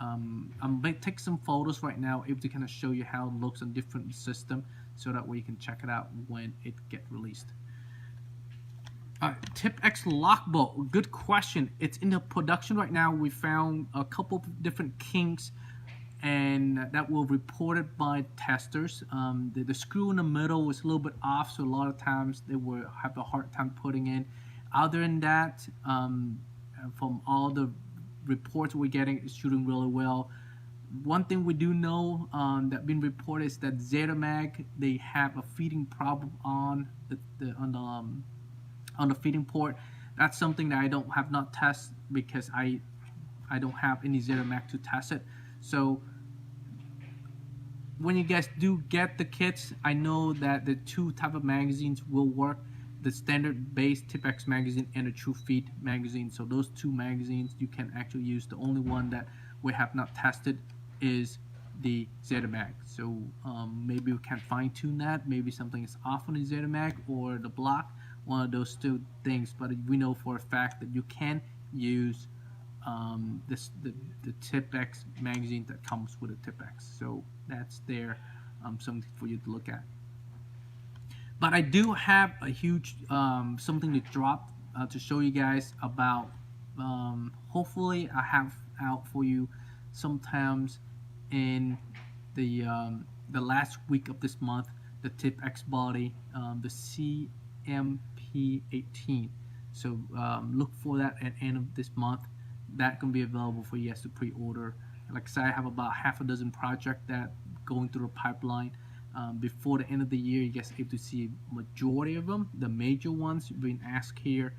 I'm going to take some photos right now, able to kind of show you how it looks on different system, so that way you can check it out when it get released. Tip-X lock bolt, good question. It's in the production right now. We found a couple of different kinks, and that were reported by testers. The screw in the middle was a little bit off, so a lot of times they will have a hard time putting in. Other than that, from all the reports we're getting, it's shooting really well. One thing we do know that been reported is that ZetaMag, they have a feeding problem on the feeding port. That's something that I have not tested, because I don't have any ZetaMag to test it. So when you guys do get the kits, I know that the two type of magazines will work: the standard base Tip-X magazine and a True Feed magazine. So those two magazines you can actually use. The only one that we have not tested is the ZetaMag. So maybe we can fine tune that. Maybe something is off on the ZetaMag or the block, one of those two things. But we know for a fact that you can use the Tip-X magazine that comes with a Tip-X. So that's there, something for you to look at. But I do have a huge something to drop to show you guys about. Hopefully I have out for you sometimes in the last week of this month, the Tip-X body, the CMP18. So look for that at the end of this month. That can be available for you guys to pre-order. Like I said, I have about half a dozen projects that going through the pipeline. Before the end of the year, you guys able to see a majority of them. The major ones you've been asked here,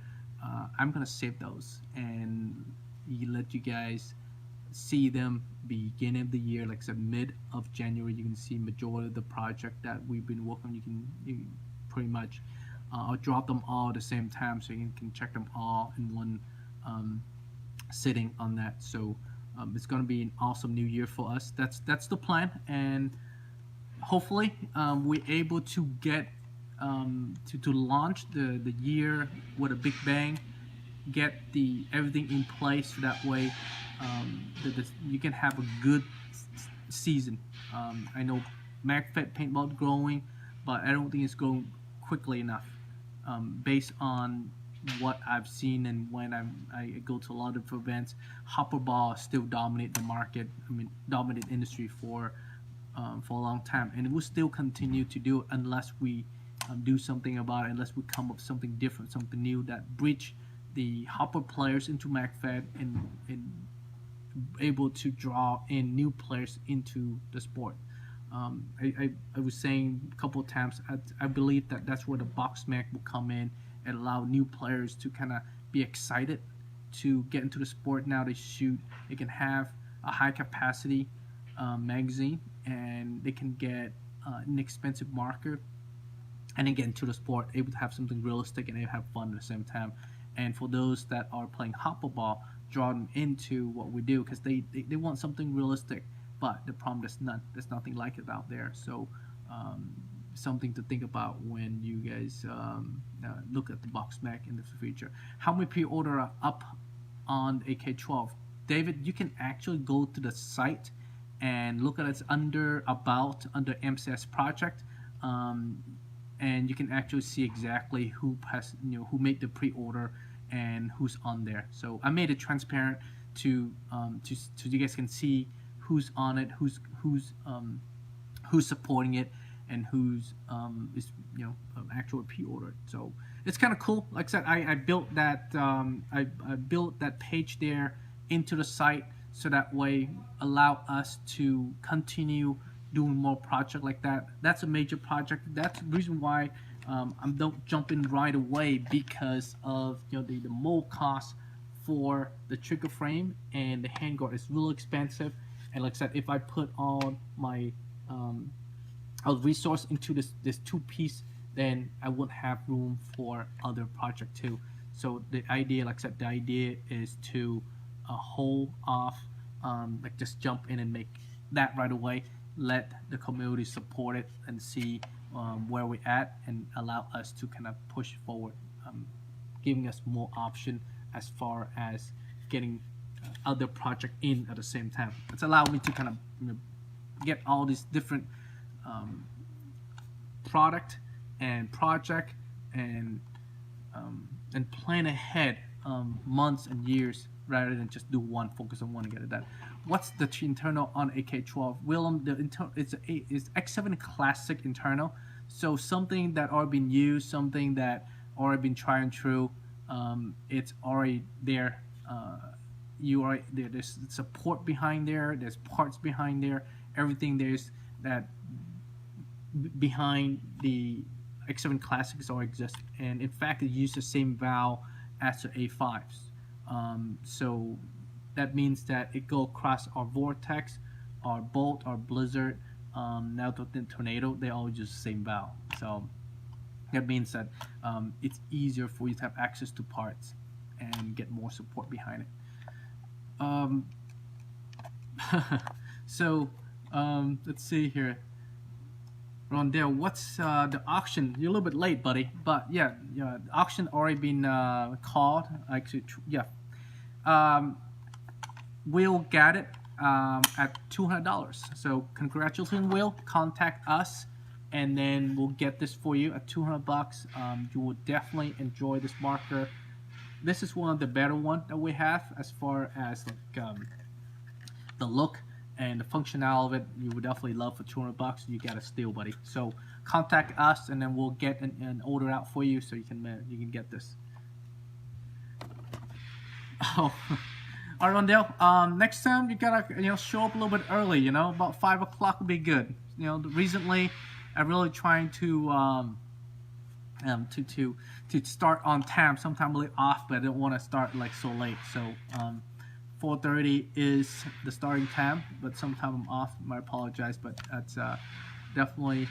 I'm gonna save those and let you guys see them beginning of the year. Like I said, mid of January, you can see majority of the project that we've been working on. You can pretty much I'll drop them all at the same time, so you can check them all in one sitting on that. So it's gonna be an awesome new year for us. That's the plan, and hopefully we're able to get to launch the year with a big bang, get everything in place, so that way you can have a good season. I know MagFed paintball is growing, but I don't think it's growing quickly enough, based on what I've seen. And when I go to a lot of events, hopper ball still dominate the market. I mean, dominate industry for a long time, and it will still continue to do it unless we do something about it, unless we come up with something different, something new that bridge the hopper players into MagFed and able to draw in new players into the sport. I was saying a couple of times, I believe that's where the box mag will come in and allow new players to kind of be excited to get into the sport. Now they can have a high capacity magazine, and they can get an expensive marker, and then get into the sport, able to have something realistic and have fun at the same time. And for those that are playing hopper ball, draw them into what we do, because they want something realistic. but the problem there's nothing like it out there. So something to think about when you guys look at the box mag in the future. How many pre-order are up on AK-12? David, you can actually go to the site and look at it under MCS project, and you can actually see exactly who made the pre-order and who's on there. So I made it transparent to you guys can see who's on it, who's supporting it, and who's is actual pre-order. So it's kind of cool. Like I said, I built that I built that page there into the site so that way allow us to continue doing more project like that. That's a major project. That's the reason why I don't jump in right away, because of the mold cost for the trigger frame and the handguard is really expensive. And like I said, if I put all my resource into this two-piece, then I wouldn't have room for other project too. So the idea, like I said, the idea is to hold off, like just jump in and make that right away. Let the community support it and see where we're at, and allow us to kind of push forward, giving us more option as far as getting other project in at the same time. It's allowed me to kind of get all these different product and project and plan ahead months and years, rather than just do one, focus on one and get it done. What's the internal on AK-12? Willem, it's X7 Classic internal, so something that already been used, something that already been tried and true. It's already there. There's support behind there. There's parts behind there. Everything there's that behind the X7 Classics already exists, and in fact, it uses the same valve as the A5s. So that means that it go across our Vortex, our Bolt, our Blizzard, now the Tornado. They all use the same valve. So that means that it's easier for you to have access to parts and get more support behind it. So let's see here. Rondell, what's the auction? You're a little bit late, buddy, but yeah, the auction already been called. Actually, yeah. Will got it at $200. So congratulations, Will. Contact us, and then we'll get this for you at $200. You will definitely enjoy this marker. This is one of the better ones that we have as far as like the look and the functionality of it. You would definitely love for $200. You got a steal, buddy. So contact us, and then we'll get an order out for you so you can get this. Oh, all right, Rondell. Next time you gotta show up a little bit early. About 5 o'clock would be good. Recently I'm really trying to start on time. Sometimes really off, but I don't want to start like so late. So 4:30 is the starting time, but sometimes I'm off. I apologize, but that's definitely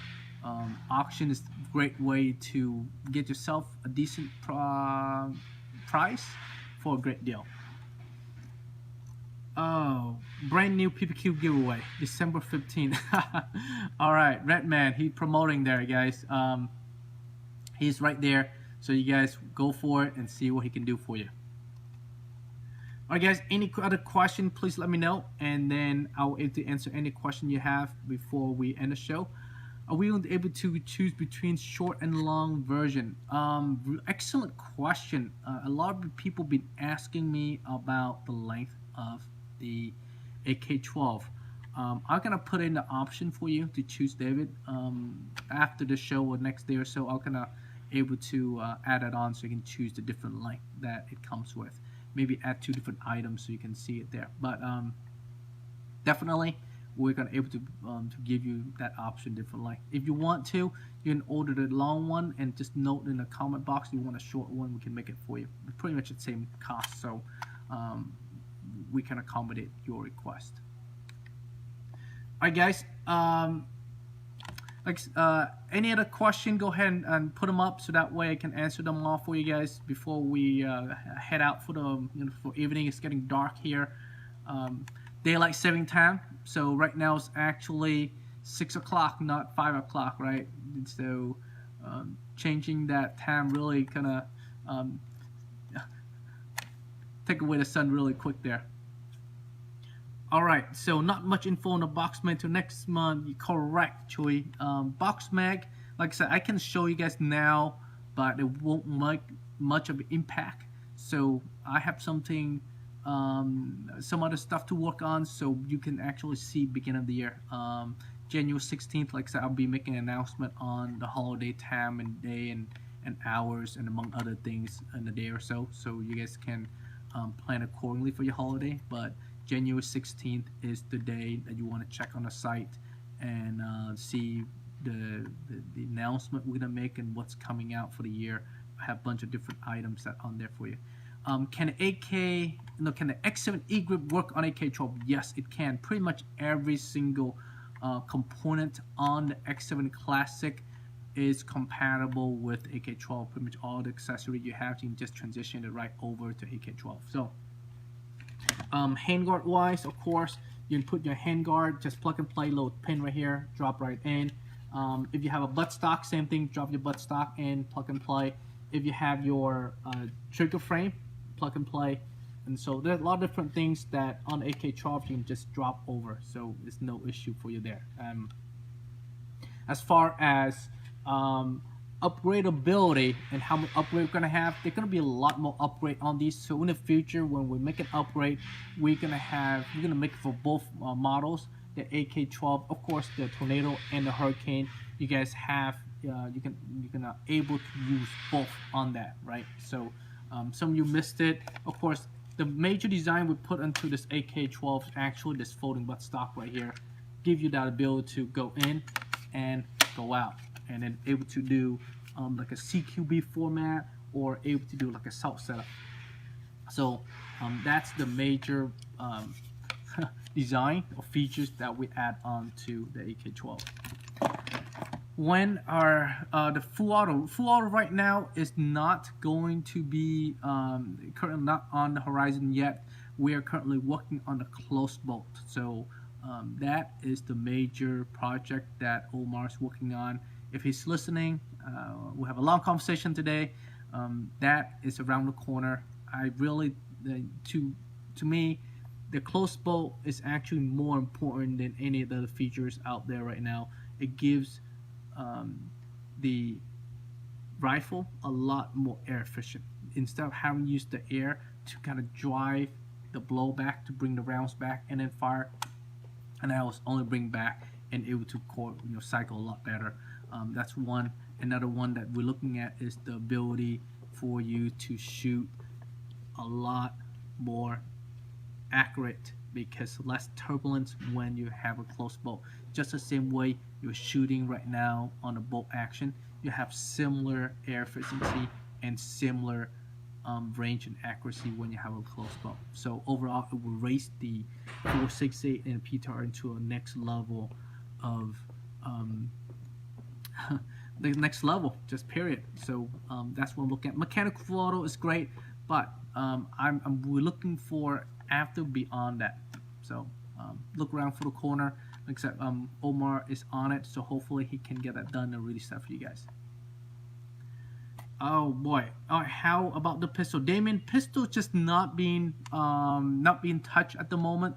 auction is a great way to get yourself a decent price for a great deal. Oh, brand new PPQ giveaway, December 15th. All right, Redman, he's promoting there, guys. He's right there, so you guys go for it and see what he can do for you. All right, guys, any other question, please let me know, and then I'll able to answer any question you have before we end the show. Are we able to choose between short and long version? Excellent question. A lot of people been asking me about the length of the AK-12. I'm gonna put in the option for you to choose, David. After the show or next day or so, I'm gonna able to add it on so you can choose the different length that it comes with. Maybe add 2 different items so you can see it there. But definitely, we're gonna able to give you that option different length. If you want to, you can order the long one and just note in the comment box you want a short one. We can make it for you. It's pretty much the same cost, so we can accommodate your request. All right, guys. Any other question? Go ahead and put them up so that way I can answer them all for you guys before we head out for the for evening. It's getting dark here. Daylight saving time. So right now it's actually 6 o'clock, not 5 o'clock, right? And so changing that time really kind of take away the sun really quick there. All right, so not much info on the box mag till next month. You're correct, Chewy. Box mag, like I said, I can show you guys now, but it won't make much of an impact. So I have something, some other stuff to work on, so you can actually see beginning of the year. January 16th, like I said, I'll be making an announcement on the holiday time and day and hours and among other things in a day or so. So you guys can plan accordingly for your holiday. But January 16th is the day that you want to check on the site and see the announcement we're gonna make and what's coming out for the year. I have a bunch of different items that on there for you. Can the X7E grip work on AK-12? Yes, it can. Pretty much every single component on the X7 Classic is compatible with AK-12. Pretty much all the accessory you have, you can just transition it right over to AK-12. So handguard wise, of course, you can put your handguard, just plug and play, little pin right here, drop right in. If you have a buttstock, same thing, drop your buttstock in, plug and play. If you have your trigger frame, plug and play. And so there's a lot of different things that on AK-12 you can just drop over, so it's no issue for you there. As far as upgradability and how much upgrade we're gonna have, there's gonna be a lot more upgrade on these. So in the future, when we make an upgrade, we're gonna make it for both models, the AK-12, of course, the Tornado and the Hurricane. You guys have you can able to use both on that, right? So some of you missed it. Of course, the major design we put into this AK-12 is actually this folding buttstock right here. Give you that ability to go in and go out, and then able to do like a CQB format or able to do like a SALT setup. So that's the major design or features that we add on to the AK-12. When our the full auto right now is not going to be currently not on the horizon yet. We are currently working on the close bolt. So that is the major project that Omar's working on. If he's listening, we'll have a long conversation today. That is around the corner. I really, to me, the close bolt is actually more important than any of the other features out there right now. It gives the rifle a lot more air efficient. Instead of having to use the air to kind of drive the blowback to bring the rounds back and then fire, and I was only bring back and able to cycle a lot better. That's one. Another one that we're looking at is the ability for you to shoot a lot more accurate because less turbulence when you have a close bolt. Just the same way you're shooting right now on a bolt action, you have similar air efficiency and similar range and accuracy when you have a close bolt. So overall, it will raise the 468 and PTR into a next level of the next level, just period. So that's what I'm looking at. Mechanical full auto is great, but we're looking for after beyond that. So look around for the corner. Like I said, Omar is on it, so hopefully he can get that done and really stuff for you guys. Oh boy! How about the pistol, Damien? Pistol's just not being touched at the moment.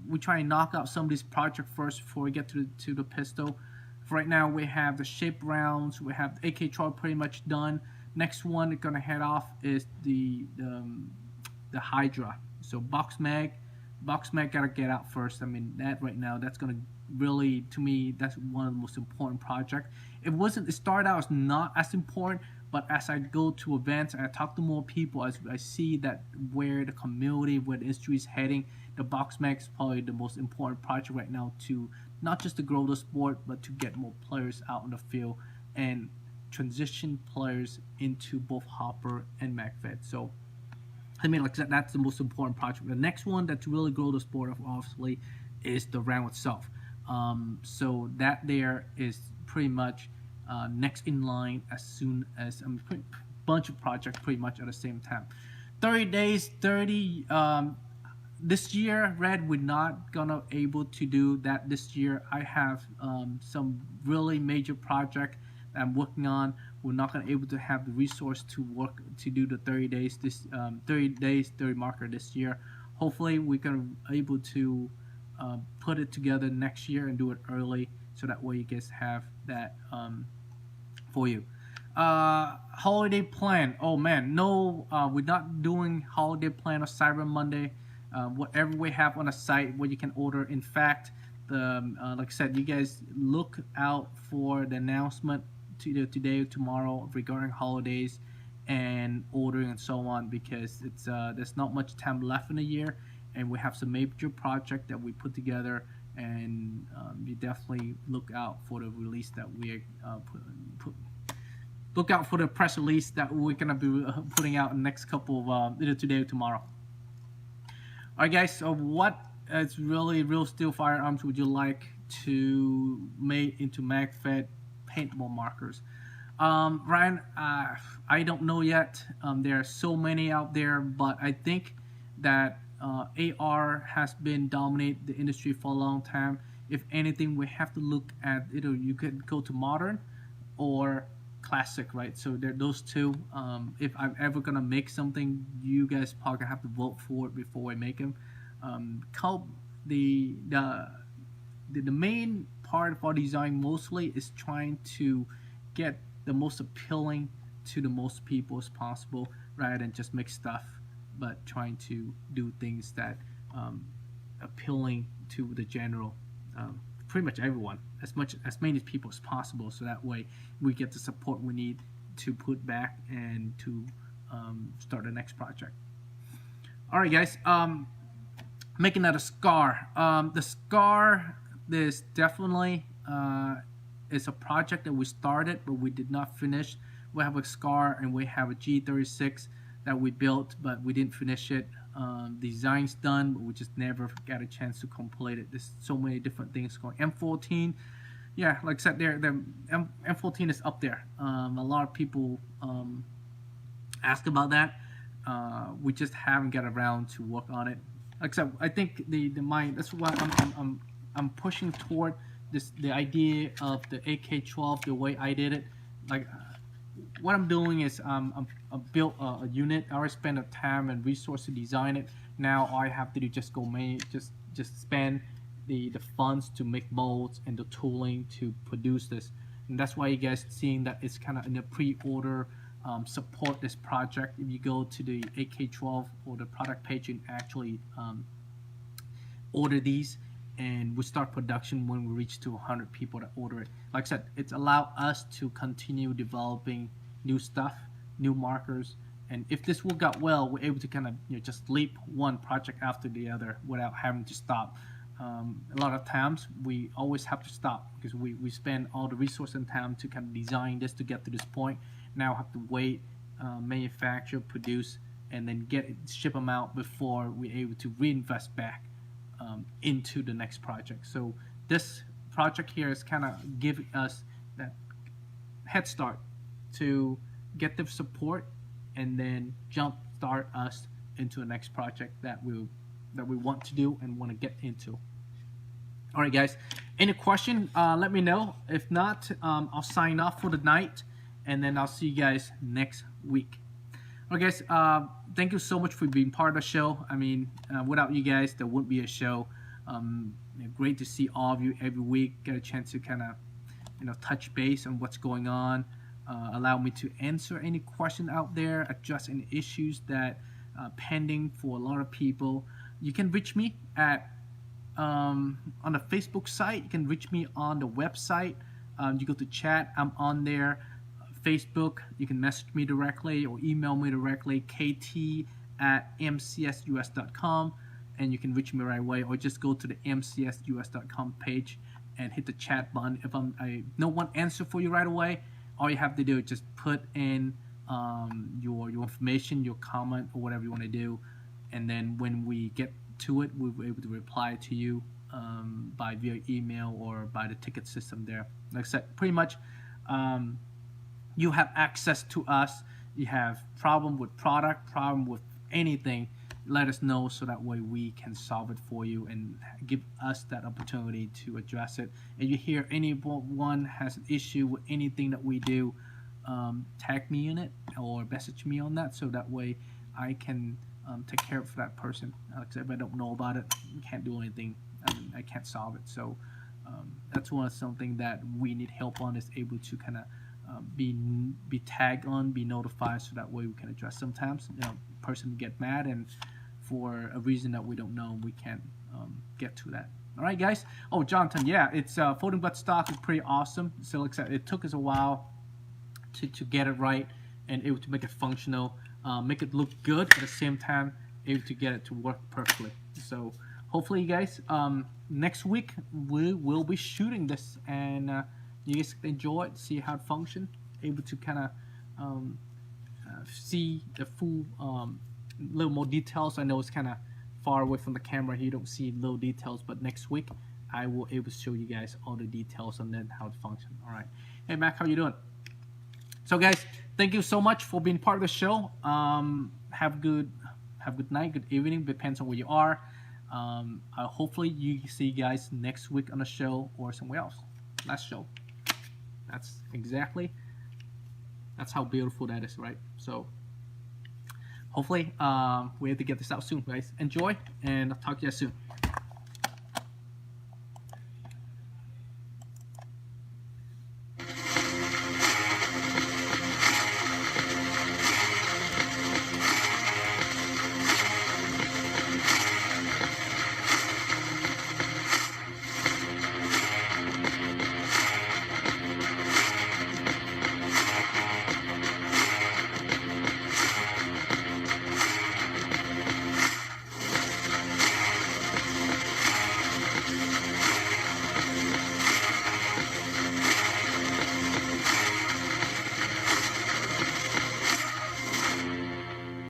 We try and knock out some of these projects first before we get to the pistol. For right now, we have the shape rounds. We have the AK-12 pretty much done. Next one we're gonna head off is the Hydra. So box mag gotta get out first. I mean, that right now, that's gonna really, to me, that's one of the most important projects. It started out as not as important, but as I go to events and I talk to more people, as I see that where the community, where the industry is heading, the box mag is probably the most important project right now to not just to grow the sport, but to get more players out in the field and transition players into both hopper and MagFed. So I mean, like that's the most important project. The next one that to really grow the sport, obviously, is the round itself. So that there is pretty much next in line as soon as bunch of projects pretty much at the same time. 30 days, 30 this year, Red, we're not gonna able to do that this year. I have some really major project that I'm working on. We're not gonna able to have the resource to work to do the 30 days 30 days 30 marker this year. Hopefully, we can able to put it together next year and do it early, so that way you guys have that for you. Holiday plan. Oh man, no, we're not doing holiday plan or Cyber Monday. Whatever we have on a site where you can order. In fact, the like I said, you guys look out for the announcement today or tomorrow regarding holidays and ordering and so on, because it's there's not much time left in the year, and we have some major project that we put together, and you definitely look out for the release that we look out for the press release that we're gonna be putting out in the next couple of either today or tomorrow. All right, guys. So, what is really real steel firearms would you like to make into MagFed paintball markers? Ryan, I don't know yet. There are so many out there, but I think that AR has been dominate the industry for a long time. If anything, we have to look at either you could go to modern or classic, right? So there those two. If I'm ever gonna make something, you guys probably gonna have to vote for it before I make them. The, the the main part of our design mostly is trying to get the most appealing to the most people as possible, rather than just make stuff, but trying to do things that appealing to the general, pretty much everyone, as many people as possible, so that way we get the support we need to put back and to start the next project. All right, guys. Making that a scar. The scar is definitely is a project that we started, but we did not finish. We have a scar and we have a G36 that we built, but we didn't finish it. Design's done, but we just never got a chance to complete it. There's so many different things going. M14, yeah, like I said, the M14 is up there. A lot of people ask about that. We just haven't got around to work on it. Like I said, I think the mind. That's why I'm pushing toward the idea of the AK-12 the way I did it. Like what I'm doing is I built a unit. I already spent the time and resource to design it. Now all I have to do just spend the funds to make molds and the tooling to produce this. And that's why you guys seeing that it's kind of in a pre-order. Support this project. If you go to the AK-12 or the product page, you can actually order these, and we start production when we reach to 100 people that order it. Like I said, it's allowed us to continue developing new stuff, new markers, and if this work out well, we're able to kind of just leap one project after the other without having to stop. A lot of times we always have to stop because we spend all the resource and time to kind of design this to get to this point. Now have to wait, manufacture, produce, and then ship them out before we're able to reinvest back into the next project. So this project here is kind of giving us that head start to get the support and then jump start us into the next project that we want to do and want to get into. All right, guys. Any question? Let me know. If not, I'll sign off for the night, and then I'll see you guys next week. All right, guys. Thank you so much for being part of the show. I mean, without you guys, there wouldn't be a show. Great to see all of you every week. Get a chance to kind of, touch base on what's going on. Allow me to answer any question out there, address any issues that pending for a lot of people. You can reach me at on the Facebook site. You can reach me on the website. You go to chat. I'm on there. Facebook. You can message me directly or email me directly. kt@mcsus.com, and you can reach me right away. Or just go to the mcsus.com page and hit the chat button. If I no one answer for you right away, all you have to do is just put in your information, your comment, or whatever you want to do, and then when we get to it, we'll be able to reply to you by via email or by the ticket system there. Like I said, pretty much you have access to us. You have problem with product, problem with anything, let us know so that way we can solve it for you and give us that opportunity to address it. If you hear anyone has an issue with anything that we do, tag me in it or message me on that so that way I can take care of that person. Because if I don't know about it, I can't do anything. I can't solve it. So that's something that we need help on, is able to kind of be tagged on, be notified, so that way we can address. Sometimes person get mad and for a reason that we don't know, we can't get to that. All right, guys. Oh, Jonathan, yeah, it's folding buttstock is pretty awesome. So it took us a while to get it right and able to make it functional, make it look good at the same time, able to get it to work perfectly. So hopefully, you guys, next week we will be shooting this and you guys enjoy it, see how it functions, able to kind of see the full little more details. I know it's kind of far away from the camera here, you don't see little details, but next week I will able to show you guys all the details and then how it functions. All right, hey Mac, how you doing? So guys, thank you so much for being part of the show. Have a good night, good evening, depends on where you are. Hopefully you see you guys next week on the show or somewhere else. Last show. That's how beautiful that is, right? So hopefully we have to get this out soon, guys. Enjoy, and I'll talk to you guys soon.